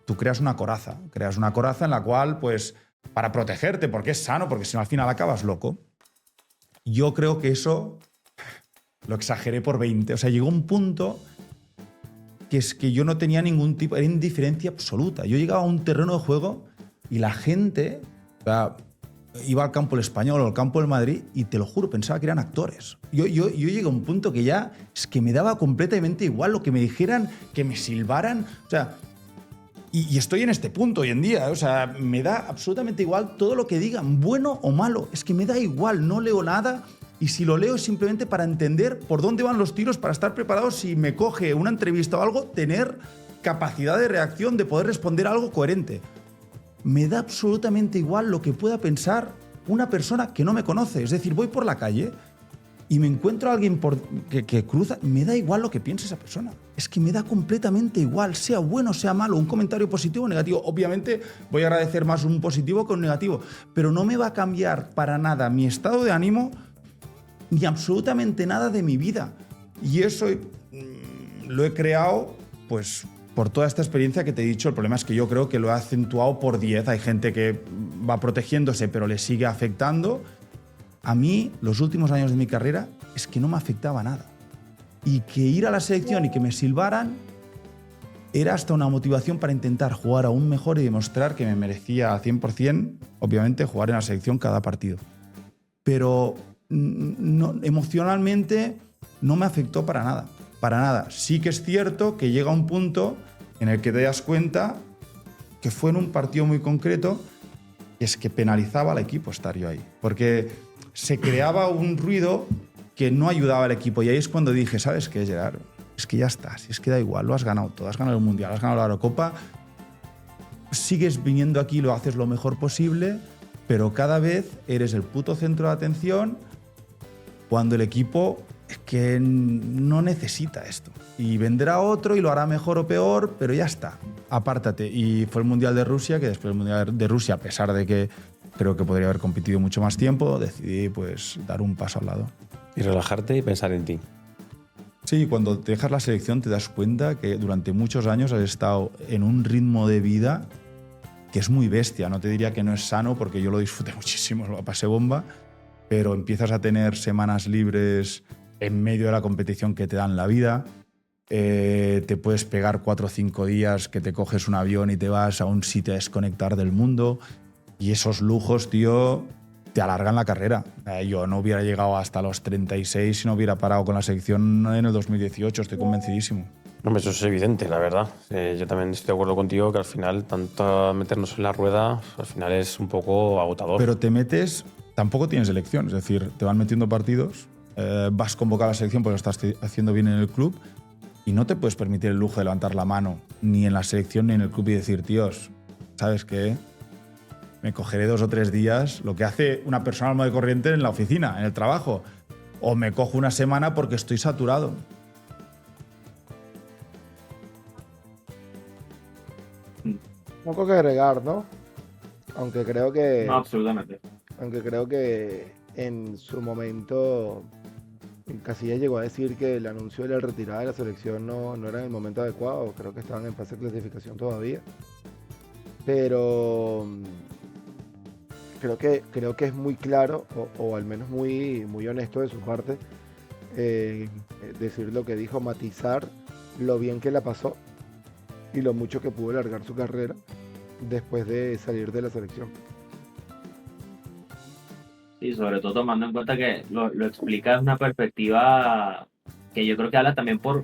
tú creas una coraza en la cual, pues, para protegerte, porque es sano, porque si no al final acabas loco. Yo creo que eso lo exageré por 20. O sea, llegó un punto que es que yo no tenía ningún tipo, era indiferencia absoluta. Yo llegaba a un terreno de juego y la gente, o sea, iba al campo del Español o al campo del Madrid y te lo juro, pensaba que eran actores. Yo llegué a un punto que ya es que me daba completamente igual lo que me dijeran, que me silbaran, o sea. Y estoy en este punto hoy en día, o sea, me da absolutamente igual todo lo que digan, bueno o malo, es que me da igual, no leo nada, y si lo leo es simplemente para entender por dónde van los tiros, para estar preparado si me coge una entrevista o algo, tener capacidad de reacción, de poder responder algo coherente. Me da absolutamente igual lo que pueda pensar una persona que no me conoce, es decir, voy por la calle y me encuentro a alguien que cruza, me da igual lo que piense esa persona. Es que me da completamente igual, sea bueno, sea malo, un comentario positivo o negativo. Obviamente voy a agradecer más un positivo que un negativo, pero no me va a cambiar para nada mi estado de ánimo ni absolutamente nada de mi vida. Y eso lo he creado, pues, por toda esta experiencia que te he dicho. El problema es que yo creo que lo he acentuado por 10. Hay gente que va protegiéndose, pero le sigue afectando. A mí, los últimos años de mi carrera, es que no me afectaba nada. Y que ir a la selección y que me silbaran era hasta una motivación para intentar jugar aún mejor y demostrar que me merecía al 100%, obviamente, jugar en la selección cada partido. Pero no, emocionalmente no me afectó para nada. Para nada. Sí que es cierto que llega un punto en el que te das cuenta que fue en un partido muy concreto que es que penalizaba al equipo estar yo ahí. Porque se creaba un ruido que no ayudaba al equipo. Y ahí es cuando dije, ¿sabes qué, Gerard? Es que ya está, si es que da igual, lo has ganado todo, has ganado el Mundial, has ganado la Eurocopa, sigues viniendo aquí, lo haces lo mejor posible, pero cada vez eres el puto centro de atención cuando el equipo es que no necesita esto. Y vendrá otro y lo hará mejor o peor, pero ya está, apártate. Y fue el Mundial de Rusia, que después del Mundial de Rusia, a pesar de que creo que podría haber competido mucho más tiempo, decidí pues dar un paso al lado. Y relajarte y pensar en ti. Sí, cuando te dejas la selección te das cuenta que durante muchos años has estado en un ritmo de vida que es muy bestia. No te diría que no es sano, porque yo lo disfruté muchísimo, lo pasé bomba, pero empiezas a tener semanas libres en medio de la competición que te dan la vida. Te puedes pegar 4 o 5 días que te coges un avión y te vas a un sitio a desconectar del mundo. Y esos lujos, tío, te alargan la carrera. Yo no hubiera llegado hasta los 36 si no hubiera parado con la selección en el 2018, estoy convencidísimo. No, eso es evidente, la verdad. Yo también estoy de acuerdo contigo que al final, tanto meternos en la rueda, al final es un poco agotador. Pero te metes, tampoco tienes elección, es decir, te van metiendo partidos, vas convocado a la selección porque lo estás haciendo bien en el club y no te puedes permitir el lujo de levantar la mano ni en la selección ni en el club y decir, tíos, ¿sabes qué? Me cogeré 2 o 3 días, lo que hace una persona normal y corriente en la oficina, en el trabajo. O me cojo una semana porque estoy saturado. Poco que agregar, ¿no? Aunque creo que... No, absolutamente. Aunque creo que en su momento Casillas llegó a decir que el anuncio de la retirada de la selección no era en el momento adecuado. Creo que estaban en fase de clasificación todavía. Pero creo que es muy claro, o al menos muy honesto de su parte, decir lo que dijo, matizar lo bien que la pasó y lo mucho que pudo alargar su carrera después de salir de la selección. Y sobre todo tomando en cuenta que lo explica desde una perspectiva que yo creo que habla también por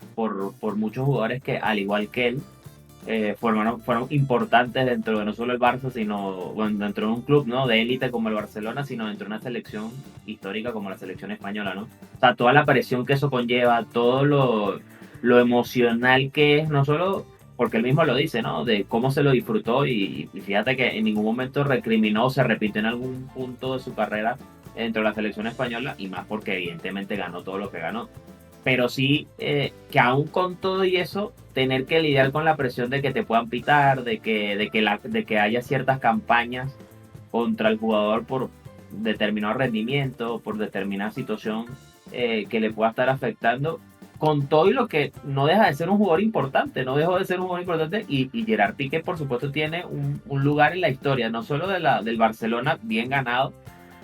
muchos jugadores que, al igual que él, fueron importantes dentro de no solo el Barça, sino bueno, dentro de un club, ¿no?, de élite como el Barcelona, sino dentro de una selección histórica como la selección española, ¿no? O sea, toda la presión que eso conlleva, todo lo emocional que es, no solo porque él mismo lo dice, ¿no?, de cómo se lo disfrutó y fíjate que en ningún momento recriminó o se repitió en algún punto de su carrera dentro de la selección española, y más porque evidentemente ganó todo lo que ganó. Pero sí, que aún con todo y eso, tener que lidiar con la presión de que te puedan pitar, de que haya ciertas campañas contra el jugador por determinado rendimiento, por determinada situación que le pueda estar afectando, con todo y lo que no deja de ser un jugador importante, no dejó de ser un jugador importante, y Gerard Piqué, por supuesto, tiene un lugar en la historia, no solo del Barcelona bien ganado,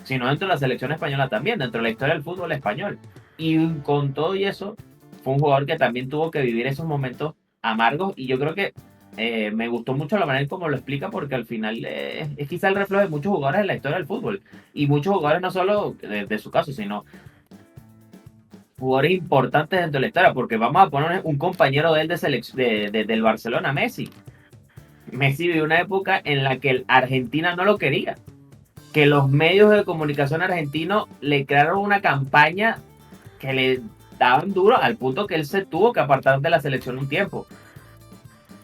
sino dentro de la selección española también, dentro de la historia del fútbol español. Y con todo y eso, fue un jugador que también tuvo que vivir esos momentos amargos, y yo creo que me gustó mucho la manera en cómo lo explica, porque al final es quizá el reflejo de muchos jugadores en la historia del fútbol, y muchos jugadores no solo de su caso, sino jugadores importantes dentro de la historia, porque vamos a poner un compañero de él del Barcelona, Messi. Messi vivió una época en la que Argentina no lo quería, que los medios de comunicación argentinos le crearon una campaña que le daban duro, al punto que él se tuvo que apartar de la selección un tiempo.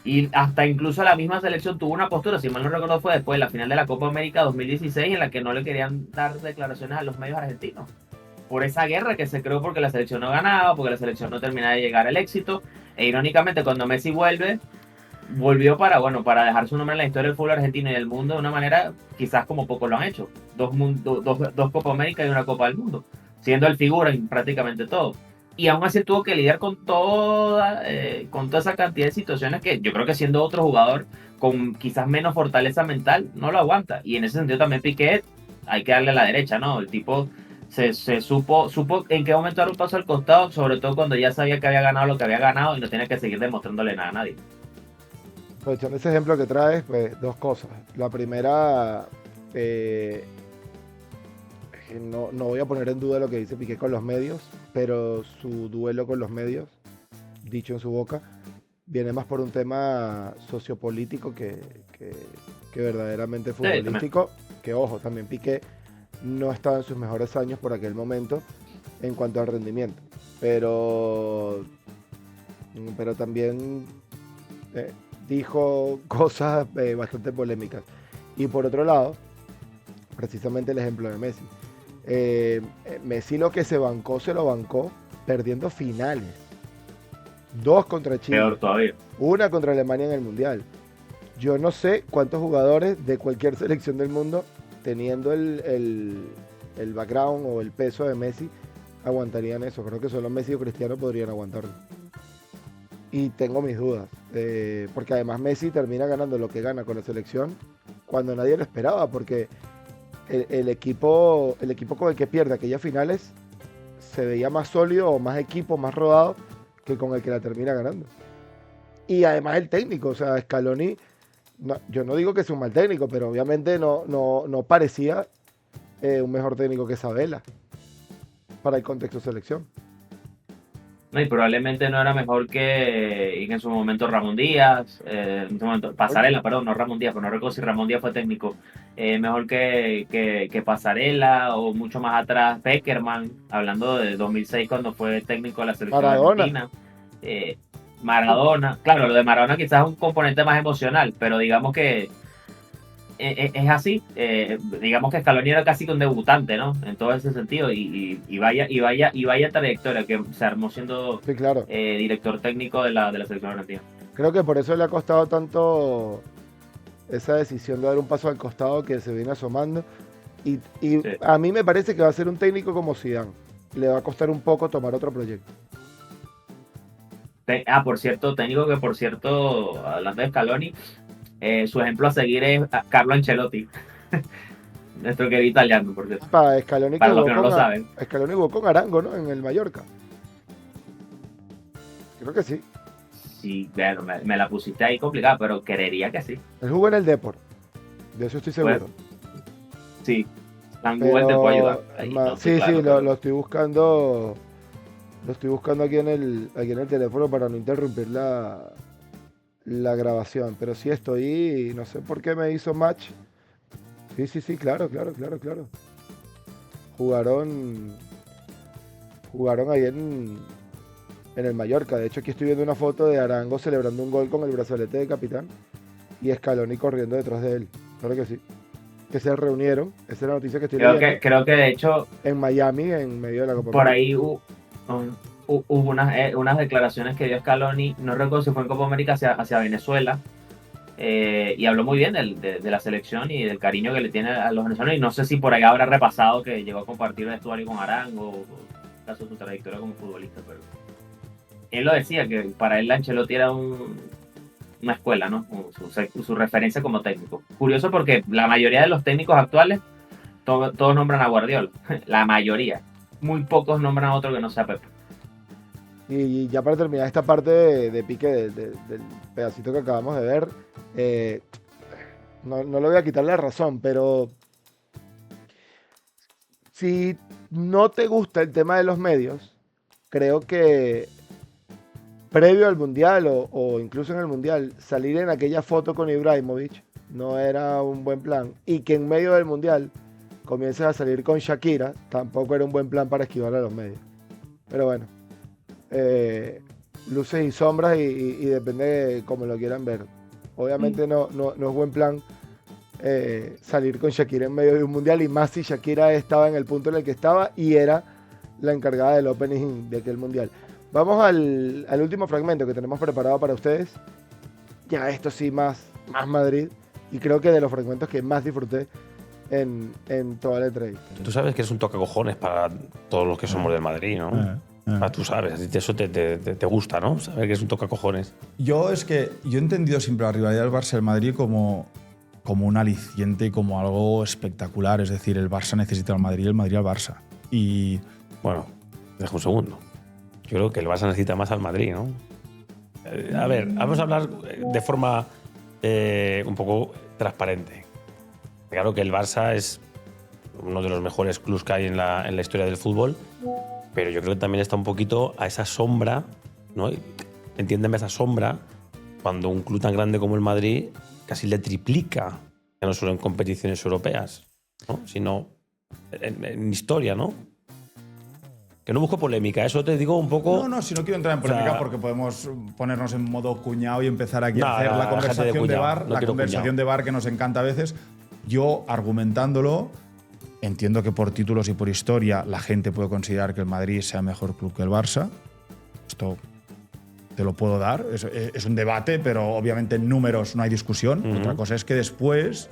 Y hasta incluso la misma selección tuvo una postura, si mal no recuerdo fue después de la final de la Copa América 2016, en la que no le querían dar declaraciones a los medios argentinos. Por esa guerra que se creó porque la selección no ganaba, porque la selección no terminaba de llegar al éxito. E irónicamente, cuando Messi volvió para dejar su nombre en la historia del fútbol argentino y del mundo de una manera quizás como pocos lo han hecho. Dos Copa América y una Copa del Mundo, siendo el figura en prácticamente todo. Y aún así tuvo que lidiar con toda esa cantidad de situaciones que yo creo que, siendo otro jugador con quizás menos fortaleza mental, no lo aguanta. Y en ese sentido también Piqué, hay que darle a la derecha, ¿no? El tipo se supo en qué momento dar un paso al costado, sobre todo cuando ya sabía que había ganado lo que había ganado y no tenía que seguir demostrándole nada a nadie. Aprovechando ese ejemplo que traes, pues dos cosas. La primera, no voy a poner en duda lo que dice Piqué con los medios, pero su duelo con los medios, dicho en su boca, viene más por un tema sociopolítico que verdaderamente futbolístico. Que ojo, también Piqué no estaba en sus mejores años por aquel momento en cuanto al rendimiento, pero también dijo cosas bastante polémicas. Y por otro lado, precisamente el ejemplo de Messi. Messi lo que se lo bancó perdiendo finales. 2 contra Chile. Peor todavía. 1 contra Alemania en el Mundial. Yo no sé cuántos jugadores de cualquier selección del mundo, teniendo el background o el peso de Messi, aguantarían eso. Creo que solo Messi o Cristiano podrían aguantarlo. Y tengo mis dudas, porque además Messi termina ganando lo que gana con la selección cuando nadie lo esperaba, porque el equipo con el que pierde aquellas finales se veía más sólido, o más equipo, más rodado, que con el que la termina ganando. Y además el técnico, o sea, Scaloni, yo no digo que sea un mal técnico, pero obviamente no parecía un mejor técnico que Sabella para el contexto de selección. No, y probablemente no era mejor que en su momento Ramón Díaz, en su momento Pasarela, perdón, no Ramón Díaz, pero no recuerdo si Ramón Díaz fue técnico, mejor que Pasarela, o mucho más atrás Peckerman, hablando de 2006 cuando fue técnico de la selección argentina. Maradona, claro, lo de Maradona quizás es un componente más emocional, pero digamos que es así, digamos que Scaloni era casi que un debutante, ¿no? En todo ese sentido, y vaya trayectoria que se armó siendo, sí, claro, director técnico de la selección argentina. Creo que por eso le ha costado tanto esa decisión de dar un paso al costado, que se viene asomando, y sí. A mí me parece que va a ser un técnico como Zidane, le va a costar un poco tomar otro proyecto. Por cierto, técnico que, por cierto, hablando de Scaloni, su ejemplo a seguir es Carlo Ancelotti, nuestro querido italiano, por cierto. Scaloni para los que no lo saben. Scaloni jugó con Arango, ¿no? En el Mallorca. Creo que sí. Sí, bueno, me la pusiste ahí complicada, pero creería que sí. Él jugó en el Depor. De eso estoy seguro. Sí, San Google te puede ayudar. Pero, Ahí, ma- no estoy sí, claro, sí, pero- lo estoy buscando. Lo estoy buscando aquí en el teléfono para no interrumpir la grabación. Pero sí estoy. No sé por qué me hizo match. Sí, sí, sí, claro, claro, claro, claro. Jugaron. Jugaron ahí en el Mallorca. De hecho, aquí estoy viendo una foto de Arango celebrando un gol con el brazalete de capitán y Scaloni corriendo detrás de él. Claro que sí. Que se reunieron, esa es la noticia que estoy leyendo, Creo que de hecho en Miami en medio de la Copa por América. ahí hubo unas declaraciones que dio Scaloni, no recuerdo si fue en Copa América hacia Venezuela, y habló muy bien de la selección y del cariño que le tiene a los venezolanos, y no sé si por ahí habrá repasado que llegó a compartir vestuario con Arango, o caso su trayectoria como futbolista, pero él lo decía, que para él Ancelotti era una escuela, ¿no? Su referencia como técnico. Curioso porque la mayoría de los técnicos actuales, todos nombran a Guardiola, la mayoría. Muy pocos nombran a otro que no sea Pep. Y ya para terminar esta parte de pique del pedacito que acabamos de ver, no le voy a quitar la razón, pero si no te gusta el tema de los medios, creo que previo al Mundial o incluso en el Mundial, salir en aquella foto con Ibrahimovic no era un buen plan. Y que en medio del Mundial comiences a salir con Shakira, tampoco era un buen plan para esquivar a los medios. Pero bueno, luces y sombras y depende de cómo lo quieran ver. Obviamente no es buen plan salir con Shakira en medio de un Mundial, y más si Shakira estaba en el punto en el que estaba y era la encargada del opening de aquel Mundial. Vamos al último fragmento que tenemos preparado para ustedes. Ya esto sí, más Madrid. Y creo que de los fragmentos que más disfruté en toda la entrevista. Tú sabes que eres un tocacojones para todos los que somos del Madrid, ¿no? Tú sabes, a ti eso te gusta, ¿no? Saber que es un tocacojones. Yo he entendido siempre la rivalidad del Barça y el Madrid como un aliciente y como algo espectacular. Es decir, el Barça necesita al Madrid y el Madrid al Barça. Y Bueno, deja un segundo. Yo creo que el Barça necesita más al Madrid, ¿no? A ver, vamos a hablar de forma un poco transparente. Claro que el Barça es uno de los mejores clubes que hay en la historia del fútbol, pero yo creo que también está un poquito a esa sombra, ¿no? Entiéndeme, esa sombra, cuando un club tan grande como el Madrid casi le triplica, ya no solo en competiciones europeas, ¿no? Sino en historia, ¿no? Que no busco polémica, eso te digo un poco. No, si no quiero entrar en polémica, porque podemos ponernos en modo cuñado y empezar aquí a hacer la conversación de bar, la conversación de bar que nos encanta a veces. Yo, argumentándolo, entiendo que por títulos y por historia la gente puede considerar que el Madrid sea mejor club que el Barça. Esto te lo puedo dar, es un debate, pero obviamente en números no hay discusión. Otra cosa es que después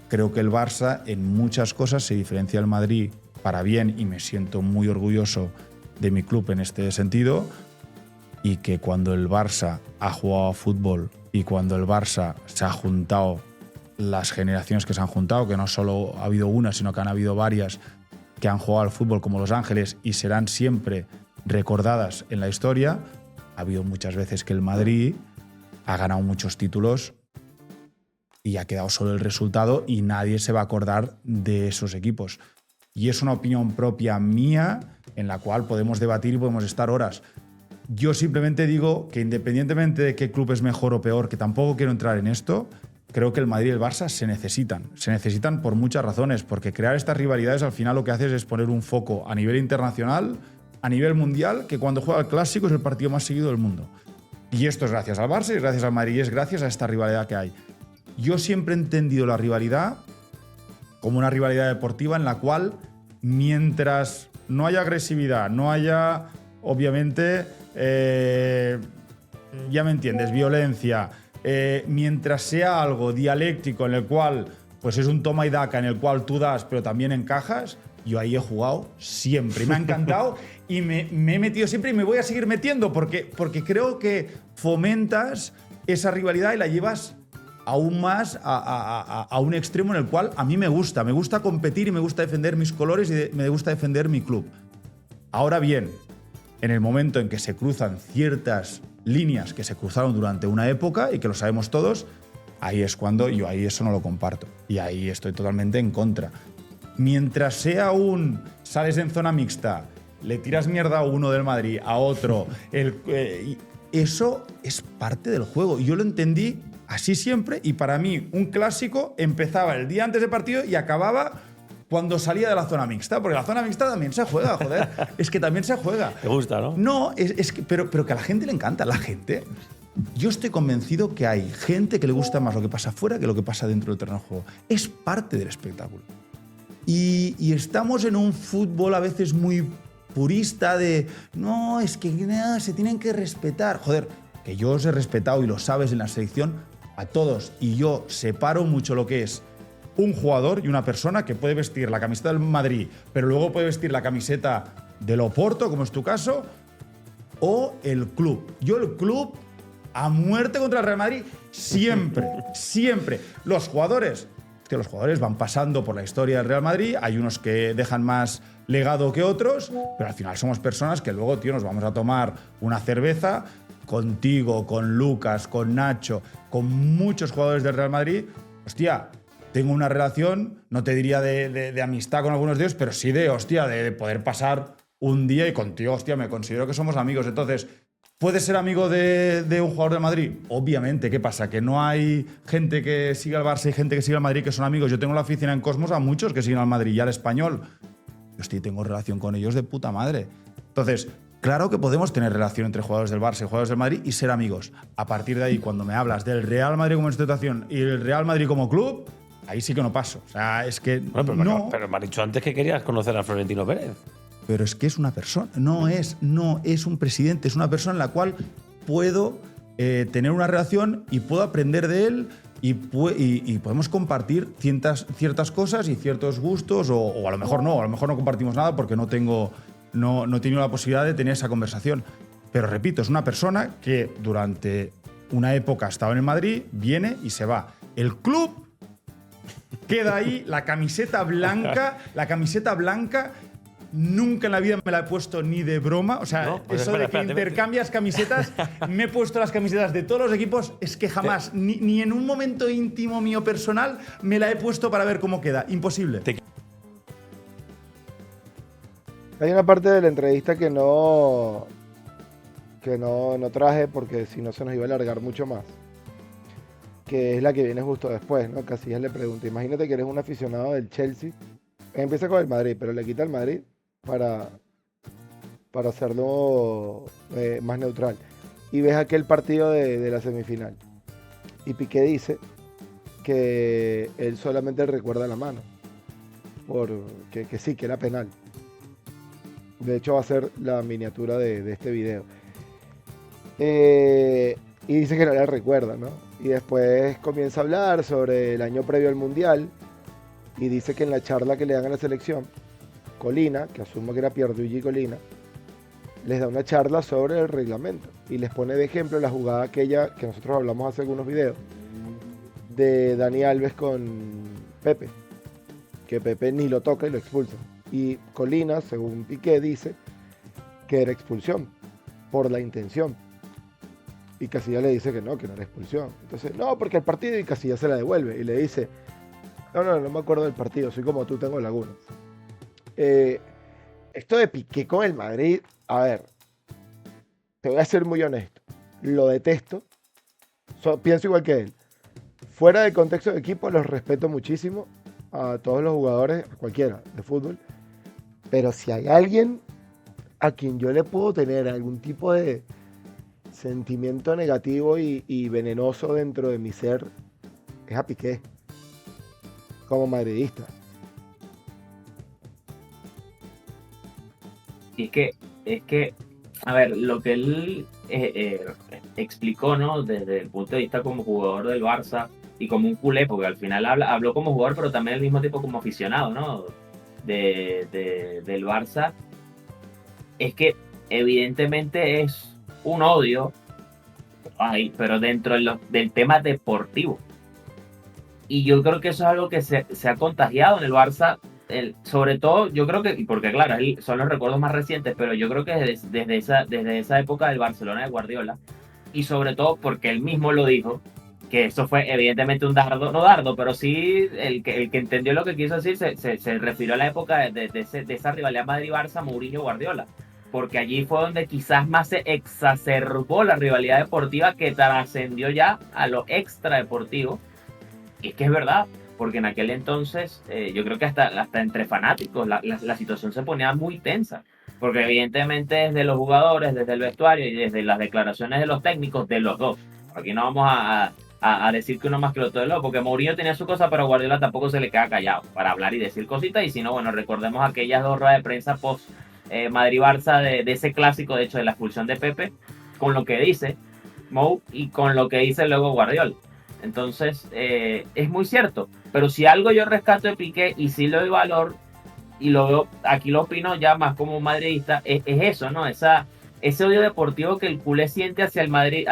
creo que el Barça en muchas cosas se diferencia del Madrid para bien, y me siento muy orgulloso de mi club en este sentido, y que cuando el Barça ha jugado a fútbol y cuando el Barça se ha juntado, las generaciones que se han juntado, que no solo ha habido una, sino que han habido varias que han jugado al fútbol como Los Ángeles y serán siempre recordadas en la historia, ha habido muchas veces que el Madrid ha ganado muchos títulos y ha quedado solo el resultado y nadie se va a acordar de esos equipos. Y es una opinión propia mía en la cual podemos debatir y podemos estar horas. Yo simplemente digo que independientemente de qué club es mejor o peor, que tampoco quiero entrar en esto, creo que el Madrid y el Barça se necesitan. Se necesitan por muchas razones, porque crear estas rivalidades al final lo que haces es poner un foco a nivel internacional, a nivel mundial, que cuando juega el Clásico es el partido más seguido del mundo. Y esto es gracias al Barça y gracias al Madrid y es gracias a esta rivalidad que hay. Yo siempre he entendido la rivalidad como una rivalidad deportiva en la cual, mientras no haya agresividad, no haya, obviamente, ya me entiendes, violencia, mientras sea algo dialéctico en el cual pues es un toma y daca en el cual tú das pero también encajas, yo ahí he jugado siempre y me ha encantado y me he metido siempre y me voy a seguir metiendo porque creo que fomentas esa rivalidad y la llevas aún más a un extremo en el cual a mí me gusta competir y me gusta defender mis colores y me gusta defender mi club. Ahora bien, en el momento en que se cruzan ciertas líneas que se cruzaron durante una época y que lo sabemos todos, ahí es cuando yo ahí eso no lo comparto. Y ahí estoy totalmente en contra. Mientras sea sales en zona mixta, le tiras mierda a uno del Madrid, a otro, eso es parte del juego. Yo lo entendí así siempre y para mí un clásico empezaba el día antes del partido y acababa cuando salía de la zona mixta, porque la zona mixta también se juega, joder. Es que también se juega. Te gusta, ¿no? No, pero que a la gente le encanta. La gente... Yo estoy convencido que hay gente que le gusta más lo que pasa afuera que lo que pasa dentro del terreno de juego. Es parte del espectáculo. Y estamos en un fútbol a veces muy purista de no, es que no, se tienen que respetar. Joder, que yo os he respetado y lo sabes en la selección a todos. Y yo separo mucho lo que es un jugador y una persona que puede vestir la camiseta del Madrid, pero luego puede vestir la camiseta del Oporto, como es tu caso, o el club. Yo el club a muerte contra el Real Madrid siempre, siempre. Los jugadores van pasando por la historia del Real Madrid, hay unos que dejan más legado que otros, pero al final somos personas que luego, tío, nos vamos a tomar una cerveza contigo, con Lucas, con Nacho, con muchos jugadores del Real Madrid. Hostia, tengo una relación, no te diría de amistad con algunos de ellos, pero sí de poder pasar un día y contigo, hostia, me considero que somos amigos. Entonces, ¿puedes ser amigo de un jugador de Madrid? Obviamente. ¿Qué pasa? ¿Que no hay gente que siga al Barça y gente que siga al Madrid que son amigos? Yo tengo en la oficina en Cosmos a muchos que siguen al Madrid y al Español. Hostia, tengo relación con ellos de puta madre. Entonces, claro que podemos tener relación entre jugadores del Barça y jugadores del Madrid y ser amigos. A partir de ahí, cuando me hablas del Real Madrid como institución y el Real Madrid como club, ahí sí que no paso. O sea, es que bueno, pero me has dicho antes que querías conocer a Florentino Pérez. Pero es que es una persona, no es un presidente, es una persona en la cual puedo tener una relación y puedo aprender de él y podemos compartir ciertas cosas y ciertos gustos o a lo mejor no compartimos nada porque no he tenido la posibilidad de tener esa conversación. Pero repito, es una persona que durante una época ha estado en el Madrid, viene y se va. El club queda ahí, la camiseta blanca nunca en la vida me la he puesto ni de broma. O sea, no, pues eso de que intercambias camisetas, me he puesto las camisetas de todos los equipos, es que jamás, ni en un momento íntimo mío personal, me la he puesto para ver cómo queda. Imposible. Hay una parte de la entrevista que no traje porque si no se nos iba a alargar mucho más. Que es la que viene justo después, ¿no? Casillas le pregunta, imagínate que eres un aficionado del Chelsea. Empieza con el Madrid, pero le quita el Madrid para hacerlo más neutral. Y ves aquel partido de la semifinal. Y Piqué dice que él solamente recuerda la mano. Que sí, que era penal. De hecho va a ser la miniatura de este video. Y dice que no la recuerda, ¿no? Y después comienza a hablar sobre el año previo al Mundial. Y dice que en la charla que le dan a la selección, Colina, que asumo que era Pierluigi Colina, les da una charla sobre el reglamento y les pone de ejemplo la jugada aquella que nosotros hablamos hace algunos videos de Dani Alves con Pepe, que Pepe ni lo toca y lo expulsa. Y Colina, según Piqué, dice que era expulsión por la intención. Y Casillas le dice que no era expulsión. Entonces, no, porque el partido, y Casillas se la devuelve y le dice... No me acuerdo del partido, soy como tú, tengo lagunas. Esto de Piqué con el Madrid, a ver, te voy a ser muy honesto, lo detesto, pienso igual que él. Fuera del contexto de equipo, los respeto muchísimo a todos los jugadores, a cualquiera de fútbol, pero si hay alguien a quien yo le puedo tener algún tipo de sentimiento negativo y venenoso dentro de mi ser, es a Piqué. Como madridista. Es que, a ver, lo que él explicó, ¿no? Desde el punto de vista como jugador del Barça y como un culé, porque al final habló como jugador, pero también al mismo tiempo como aficionado, ¿no? Del Barça, es que evidentemente es un odio, pero dentro del tema deportivo. Y yo creo que eso es algo que se ha contagiado en el Barça sobre todo, yo creo que, porque claro, son los recuerdos más recientes, pero yo creo que desde esa época del Barcelona de Guardiola, y sobre todo porque él mismo lo dijo, que eso fue evidentemente un dardo, no dardo, pero sí el que entendió lo que quiso decir se refirió a la época de esa rivalidad Madrid-Barça, Mourinho-Guardiola, porque allí fue donde quizás más se exacerbó la rivalidad deportiva que trascendió ya a lo extra deportivo. Y es que es verdad, porque en aquel entonces yo creo que hasta entre fanáticos la situación se ponía muy tensa, porque evidentemente desde los jugadores, desde el vestuario y desde las declaraciones de los técnicos, de los dos, aquí no vamos a decir que uno más que el otro de lo, porque Mourinho tenía su cosa, pero a Guardiola tampoco se le queda callado para hablar y decir cositas, y si no, bueno, recordemos aquellas 2 ruedas de prensa post Madrid-Barça de ese clásico, de hecho de la expulsión de Pepe, con lo que dice Mou y con lo que dice luego Guardiola. Entonces, es muy cierto. Pero si algo yo rescato de Piqué y sí le doy valor, y lo veo, aquí lo opino ya más como madridista, es eso, ¿no? Ese odio deportivo que el culé siente hacia el Madrid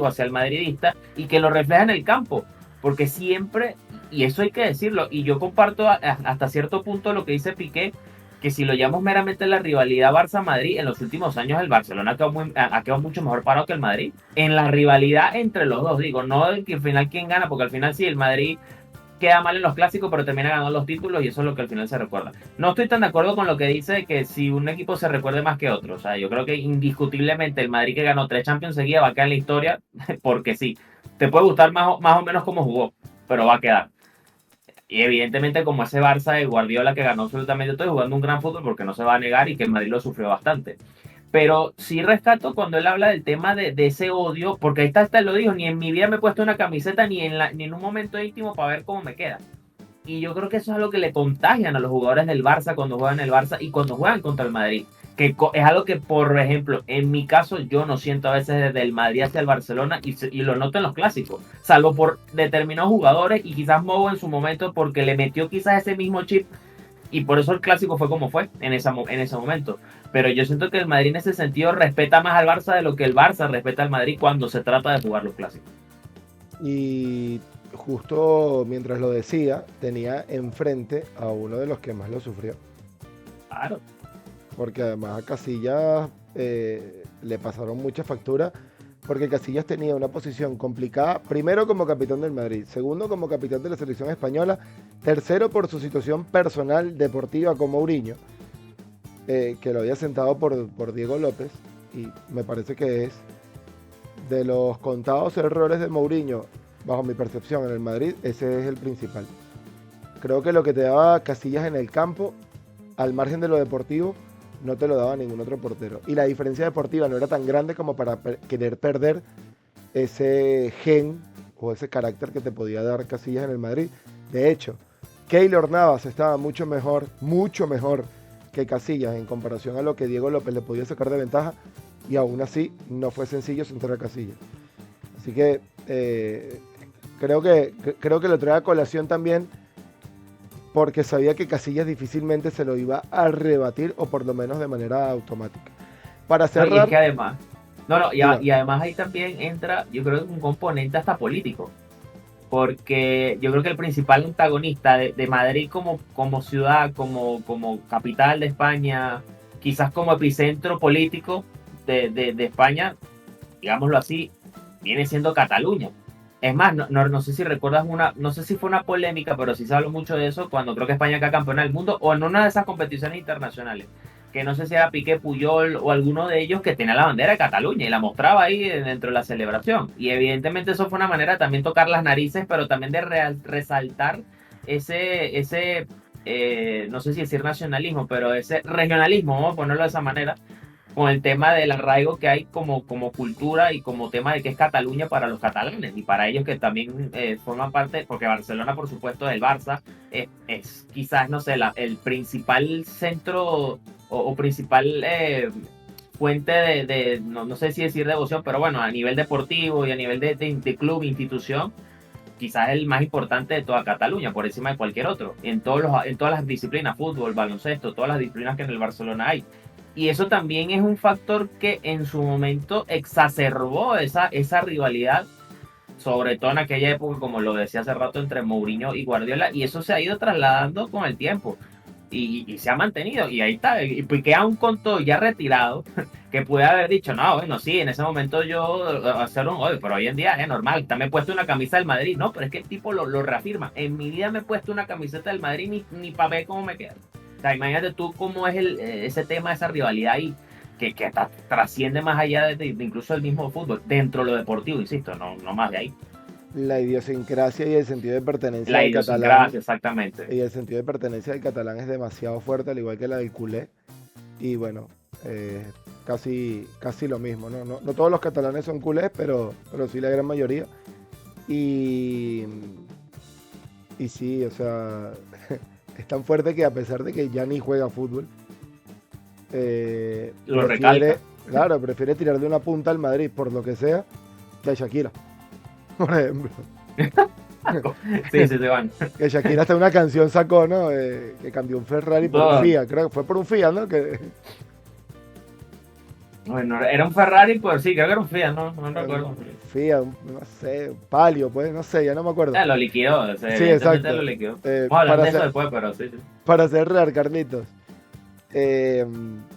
o hacia el madridista, y que lo refleja en el campo. Porque siempre, y eso hay que decirlo, y yo comparto hasta cierto punto lo que dice Piqué, que si lo llamamos meramente la rivalidad Barça-Madrid, en los últimos años el Barcelona ha quedado mucho mejor parado que el Madrid. En la rivalidad entre los dos, digo, no en que al final quién gana, porque al final sí, el Madrid queda mal en los clásicos, pero termina ganando los títulos, y eso es lo que al final se recuerda. No estoy tan de acuerdo con lo que dice de que si un equipo se recuerde más que otro. O sea, yo creo que indiscutiblemente el Madrid, que ganó 3 Champions seguidas, va a quedar en la historia, porque sí. Te puede gustar más o menos cómo jugó, pero va a quedar. Y evidentemente como ese Barça de Guardiola, que ganó absolutamente todo, jugando un gran fútbol, porque no se va a negar, y que el Madrid lo sufrió bastante. Pero sí rescato cuando él habla del tema de ese odio, porque ahí está, lo dijo, ni en mi vida me he puesto una camiseta, ni en un momento íntimo para ver cómo me queda. Y yo creo que eso es algo que le contagian a los jugadores del Barça cuando juegan el Barça y cuando juegan contra el Madrid. Que es algo que, por ejemplo, en mi caso, yo no siento a veces desde el Madrid hacia el Barcelona, y lo noto en los clásicos, salvo por determinados jugadores, y quizás Mou en su momento, porque le metió quizás ese mismo chip, y por eso el clásico fue como fue en ese momento. Pero yo siento que el Madrid en ese sentido respeta más al Barça de lo que el Barça respeta al Madrid cuando se trata de jugar los clásicos. Y justo mientras lo decía, tenía enfrente a uno de los que más lo sufrió. Claro. Porque además a Casillas le pasaron muchas facturas, porque Casillas tenía una posición complicada, primero como capitán del Madrid, segundo como capitán de la selección española, tercero por su situación personal deportiva con Mourinho, que lo había sentado por Diego López, y me parece que es de los contados errores de Mourinho, bajo mi percepción en el Madrid, ese es el principal. Creo que lo que te daba Casillas en el campo, al margen de lo deportivo, no te lo daba ningún otro portero. Y la diferencia deportiva no era tan grande como para querer perder ese gen o ese carácter que te podía dar Casillas en el Madrid. De hecho, Keylor Navas estaba mucho mejor que Casillas en comparación a lo que Diego López le podía sacar de ventaja, y aún así no fue sencillo sentar a Casillas. Así que creo que lo trae a colación también, porque sabía que Casillas difícilmente se lo iba a rebatir, o por lo menos de manera automática. Para cerrar... No, y es que además, y además ahí también entra, yo creo que un componente hasta político, porque yo creo que el principal antagonista de Madrid como ciudad, como capital de España, quizás como epicentro político de España, digámoslo así, viene siendo Cataluña. Es más, no sé si recuerdas no sé si fue una polémica, pero sí se habló mucho de eso cuando creo que España queda campeona del mundo, o en una de esas competiciones internacionales, que no sé si era Piqué, Puyol o alguno de ellos, que tenía la bandera de Cataluña y la mostraba ahí dentro de la celebración. Y evidentemente eso fue una manera de también tocar las narices, pero también de resaltar ese no sé si decir nacionalismo, pero ese regionalismo, vamos a ponerlo de esa manera, con el tema del arraigo que hay como cultura y como tema de que es Cataluña para los catalanes y para ellos que también forman parte, porque Barcelona, por supuesto, del Barça, es quizás, no sé, el principal centro o principal fuente de no sé si decir devoción, pero bueno, a nivel deportivo y a nivel de club, institución, quizás el más importante de toda Cataluña, por encima de cualquier otro, en todas las disciplinas, fútbol, baloncesto, todas las disciplinas que en el Barcelona hay. Y eso también es un factor que en su momento exacerbó esa rivalidad, sobre todo en aquella época, como lo decía hace rato, entre Mourinho y Guardiola, y eso se ha ido trasladando con el tiempo. y se ha mantenido. Y ahí está. Y Piqué aún con todo ya retirado, que puede haber dicho, no, bueno, sí, en ese momento yo hacer un hoy, pero hoy en día es normal. También he puesto una camisa del Madrid. No, pero es que el tipo lo reafirma. En mi vida me he puesto una camiseta del Madrid ni para ver cómo me queda. O sea, imagínate tú cómo es ese tema, esa rivalidad ahí, que hasta trasciende más allá de incluso el mismo fútbol, dentro de lo deportivo, insisto, no más de ahí. La idiosincrasia y el sentido de pertenencia La del catalán. idiosincrasia, exactamente. Y el sentido de pertenencia del catalán es demasiado fuerte, al igual que la del culé. Y bueno, casi lo mismo, ¿no? No todos los catalanes son culés, pero sí la gran mayoría. Y sí, o sea, es tan fuerte que a pesar de que ya ni juega fútbol, Lo recalca. claro, prefiere tirar de una punta al Madrid, por lo que sea, que a Shakira, por ejemplo. Sí, van. Que Shakira hasta una canción sacó, ¿no? Que cambió un Ferrari por un Fiat, creo que fue por un Fiat, ¿no? Bueno, era un Ferrari, pues sí, creo que era un Fiat, no recuerdo. Fiat, no sé, un Palio, pues, no sé, ya no me acuerdo. Lo liquidó, sí, exacto. Lo liquidó. Vamos a hablar de eso después, pero sí. Para cerrar, Carlitos,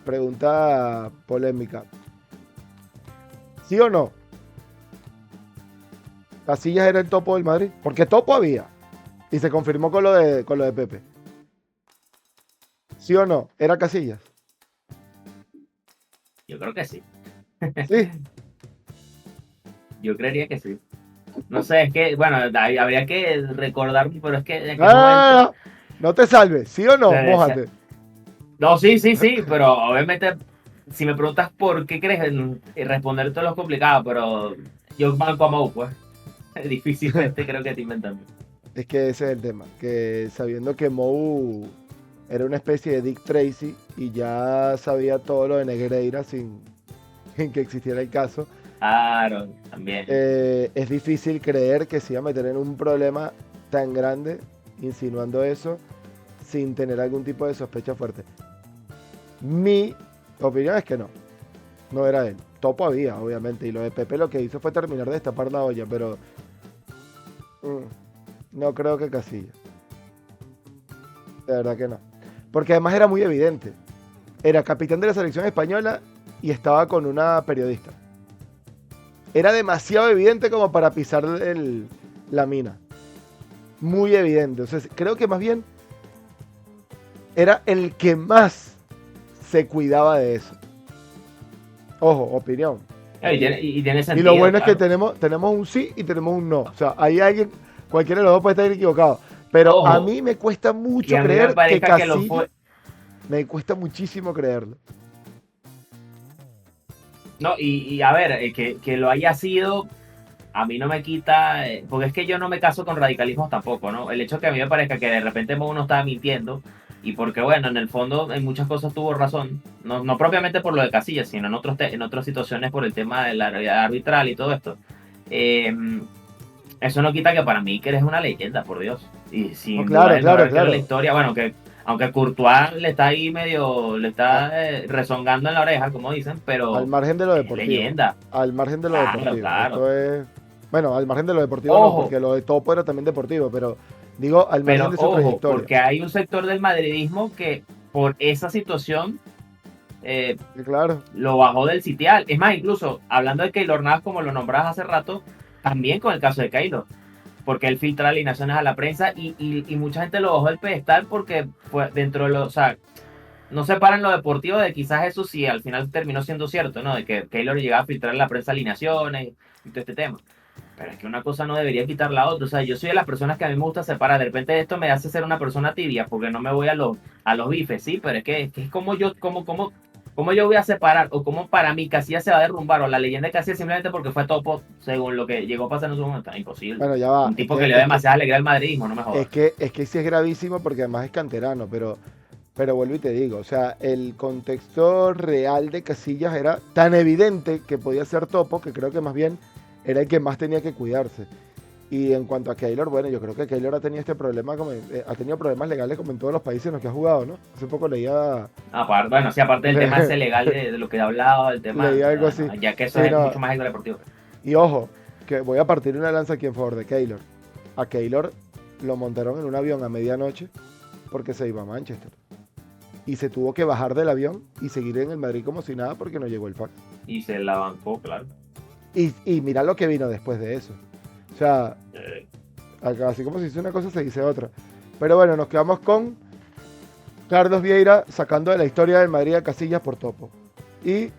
pregunta polémica. ¿Sí o no? Casillas era el topo del Madrid, porque topo había y se confirmó con lo de Pepe. ¿Sí o no? ¿Era Casillas? Yo creo que sí. Sí. Yo creería que sí. No sé, es que, bueno, habría que recordar, pero es que... No te salves, ¿sí o no? Mójate. No, sí, pero obviamente, si me preguntas por qué crees, responderte lo es complicado, pero yo banco a Mou, pues. Difícilmente creo que te inventan. Es que ese es el tema, que sabiendo que Mou era una especie de Dick Tracy y ya sabía todo lo de Negreira sin que existiera el caso. Claro, también. Es difícil creer que se iba a meter en un problema tan grande insinuando eso sin tener algún tipo de sospecha fuerte. Mi opinión es que no era él. Topo había, obviamente, y lo de Pepe lo que hizo fue terminar de destapar la olla, pero no creo que Casillas. De verdad que no. Porque además era muy evidente. Era capitán de la selección española y estaba con una periodista. Era demasiado evidente como para pisar la mina. Muy evidente. Entonces, creo que más bien era el que más se cuidaba de eso. Ojo, opinión. Y tiene sentido. Y lo bueno es que tenemos un sí y tenemos un no. O sea, hay alguien, cualquiera de los dos puede estar equivocado. Pero Ojo, a mí me cuesta mucho creer que Casillas... Me cuesta muchísimo creerlo. No, y a ver, que lo haya sido, a mí no me quita, porque es que yo no me caso con radicalismos tampoco, ¿no? El hecho que a mí me parezca que de repente uno estaba mintiendo, y porque bueno, en el fondo en muchas cosas tuvo razón, no propiamente por lo de Casillas, sino en otras situaciones por el tema de la realidad arbitral y todo esto. Eso no quita que para mí que eres una leyenda, por Dios. Y sin claro. la historia, bueno, que aunque Courtois le está ahí rezongando en la oreja, como dicen, pero al margen de lo deportivo. Leyenda. Al margen de lo deportivo. Claro. Bueno, al margen de lo deportivo no, porque lo de Topo era también deportivo, pero digo al margen de su trayectoria. Porque hay un sector del madridismo que por esa situación claro, lo bajó del sitial. Es más, incluso hablando de Keylor Navas, como lo nombrabas hace rato, también con el caso de Keylor, porque él filtra alineaciones a la prensa y mucha gente lo bajó del pedestal porque pues, dentro de o sea, no separan lo deportivo de quizás eso sí al final terminó siendo cierto, ¿no? De que Keylor llegaba a filtrar en la prensa alineaciones y todo este tema. Pero es que una cosa no debería quitar la otra. O sea, yo soy de las personas que a mí me gusta separar. De repente esto me hace ser una persona tibia porque no me voy a los bifes, sí, pero es que es como yo, ¿cómo yo voy a separar? O cómo para mí Casillas se va a derrumbar o la leyenda de Casillas simplemente porque fue topo según lo que llegó a pasar en su momento. Imposible. Bueno, ya va. Un tipo que le dio demasiada alegría al madridismo, no me jodas. Es que sí es gravísimo porque además es canterano, pero vuelvo y te digo, o sea, el contexto real de Casillas era tan evidente que podía ser topo que creo que más bien era el que más tenía que cuidarse. Y en cuanto a Keylor, bueno, yo creo que Keylor ha tenido este problema, ha tenido problemas legales como en todos los países en los que ha jugado, ¿no? Hace poco leía... Aparte del tema ese legal de lo que he hablado, el tema... Leía algo así. Ya que eso es mucho más algo deportivo. Y ojo, que voy a partir una lanza aquí en favor de Keylor. A Keylor lo montaron en un avión a medianoche porque se iba a Manchester. y se tuvo que bajar del avión y seguir en el Madrid como si nada porque no llegó el fax. Y se la bancó, claro. Y mira lo que vino después de eso. O sea, acá, así como se dice una cosa, se dice otra. Pero bueno, nos quedamos con Carlos Vieira sacando de la historia del Madrid a Casillas por Topo. Y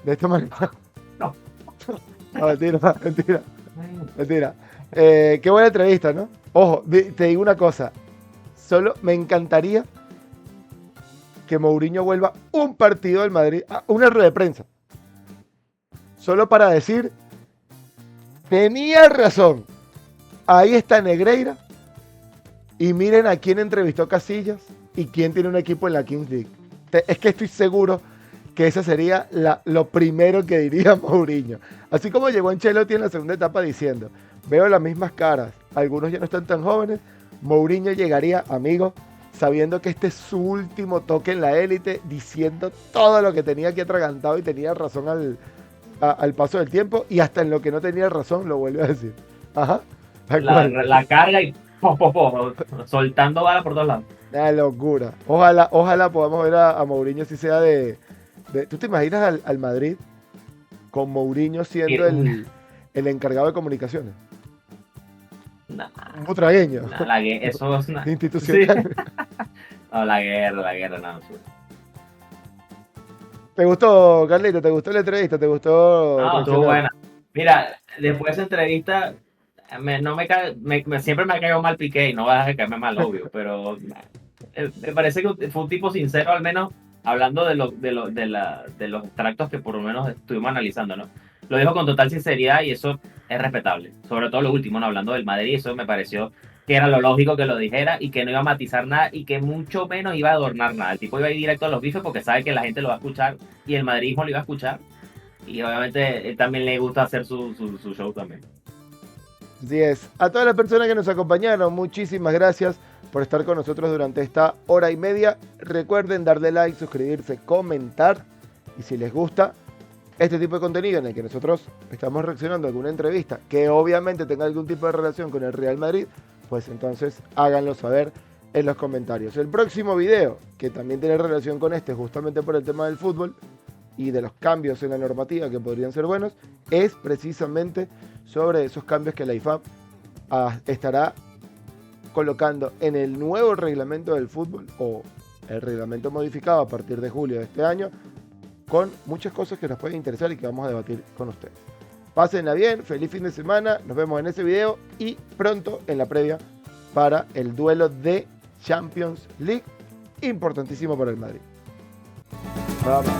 de esta manera... No. No, mentira. Qué buena entrevista, ¿no? Ojo, te digo una cosa. Solo me encantaría que Mourinho vuelva un partido del Madrid, una rueda de prensa. Solo para decir, tenía razón. Ahí está Negreira. Y miren a quién entrevistó Casillas y quién tiene un equipo en la Kings League. Es que estoy seguro que esa sería lo primero que diría Mourinho. Así como llegó Ancelotti en la segunda etapa diciendo, veo las mismas caras, algunos ya no están tan jóvenes, Mourinho llegaría, amigo, sabiendo que este es su último toque en la élite, diciendo todo lo que tenía aquí atragantado y tenía razón al paso del tiempo, y hasta en lo que no tenía razón lo vuelve a decir. Ajá. La carga y soltando bala por todos lados. Una locura. Ojalá podamos ver a Mourinho si sea de... ¿Tú te imaginas al Madrid con Mourinho siendo el encargado de comunicaciones? Nah, Un butragueño. eso es una... Institucional. Sí. No, la guerra, no. Sí. ¿Te gustó, Carlito? ¿Te gustó la entrevista? ¿Te gustó? No, estuvo buena. Mira, después de esa entrevista, siempre me ha caído mal Piqué y no va a dejar de caerme mal, obvio, pero me parece que fue un tipo sincero, al menos hablando de los extractos que por lo menos estuvimos analizando, ¿no? Lo dijo con total sinceridad y eso es respetable. Sobre todo lo último, ¿no? Hablando del Madrid, eso me pareció que era lo lógico que lo dijera y que no iba a matizar nada y que mucho menos iba a adornar nada. El tipo iba a ir directo a los bifes porque sabe que la gente lo va a escuchar y el madridismo lo iba a escuchar. Y obviamente él también le gusta hacer su show también. Así es. A todas las personas que nos acompañaron, muchísimas gracias por estar con nosotros durante esta hora y media. Recuerden darle like, suscribirse, comentar. Y si les gusta este tipo de contenido en el que nosotros estamos reaccionando a alguna entrevista que obviamente tenga algún tipo de relación con el Real Madrid, pues entonces háganlo saber en los comentarios. El próximo video, que también tiene relación con este, justamente por el tema del fútbol y de los cambios en la normativa que podrían ser buenos, es precisamente sobre esos cambios que la IFAB estará colocando en el nuevo reglamento del fútbol o el reglamento modificado a partir de julio de este año, con muchas cosas que nos pueden interesar y que vamos a debatir con ustedes. Pásenla bien, feliz fin de semana, nos vemos en ese video y pronto en la previa para el duelo de Champions League, importantísimo para el Madrid. Vamos.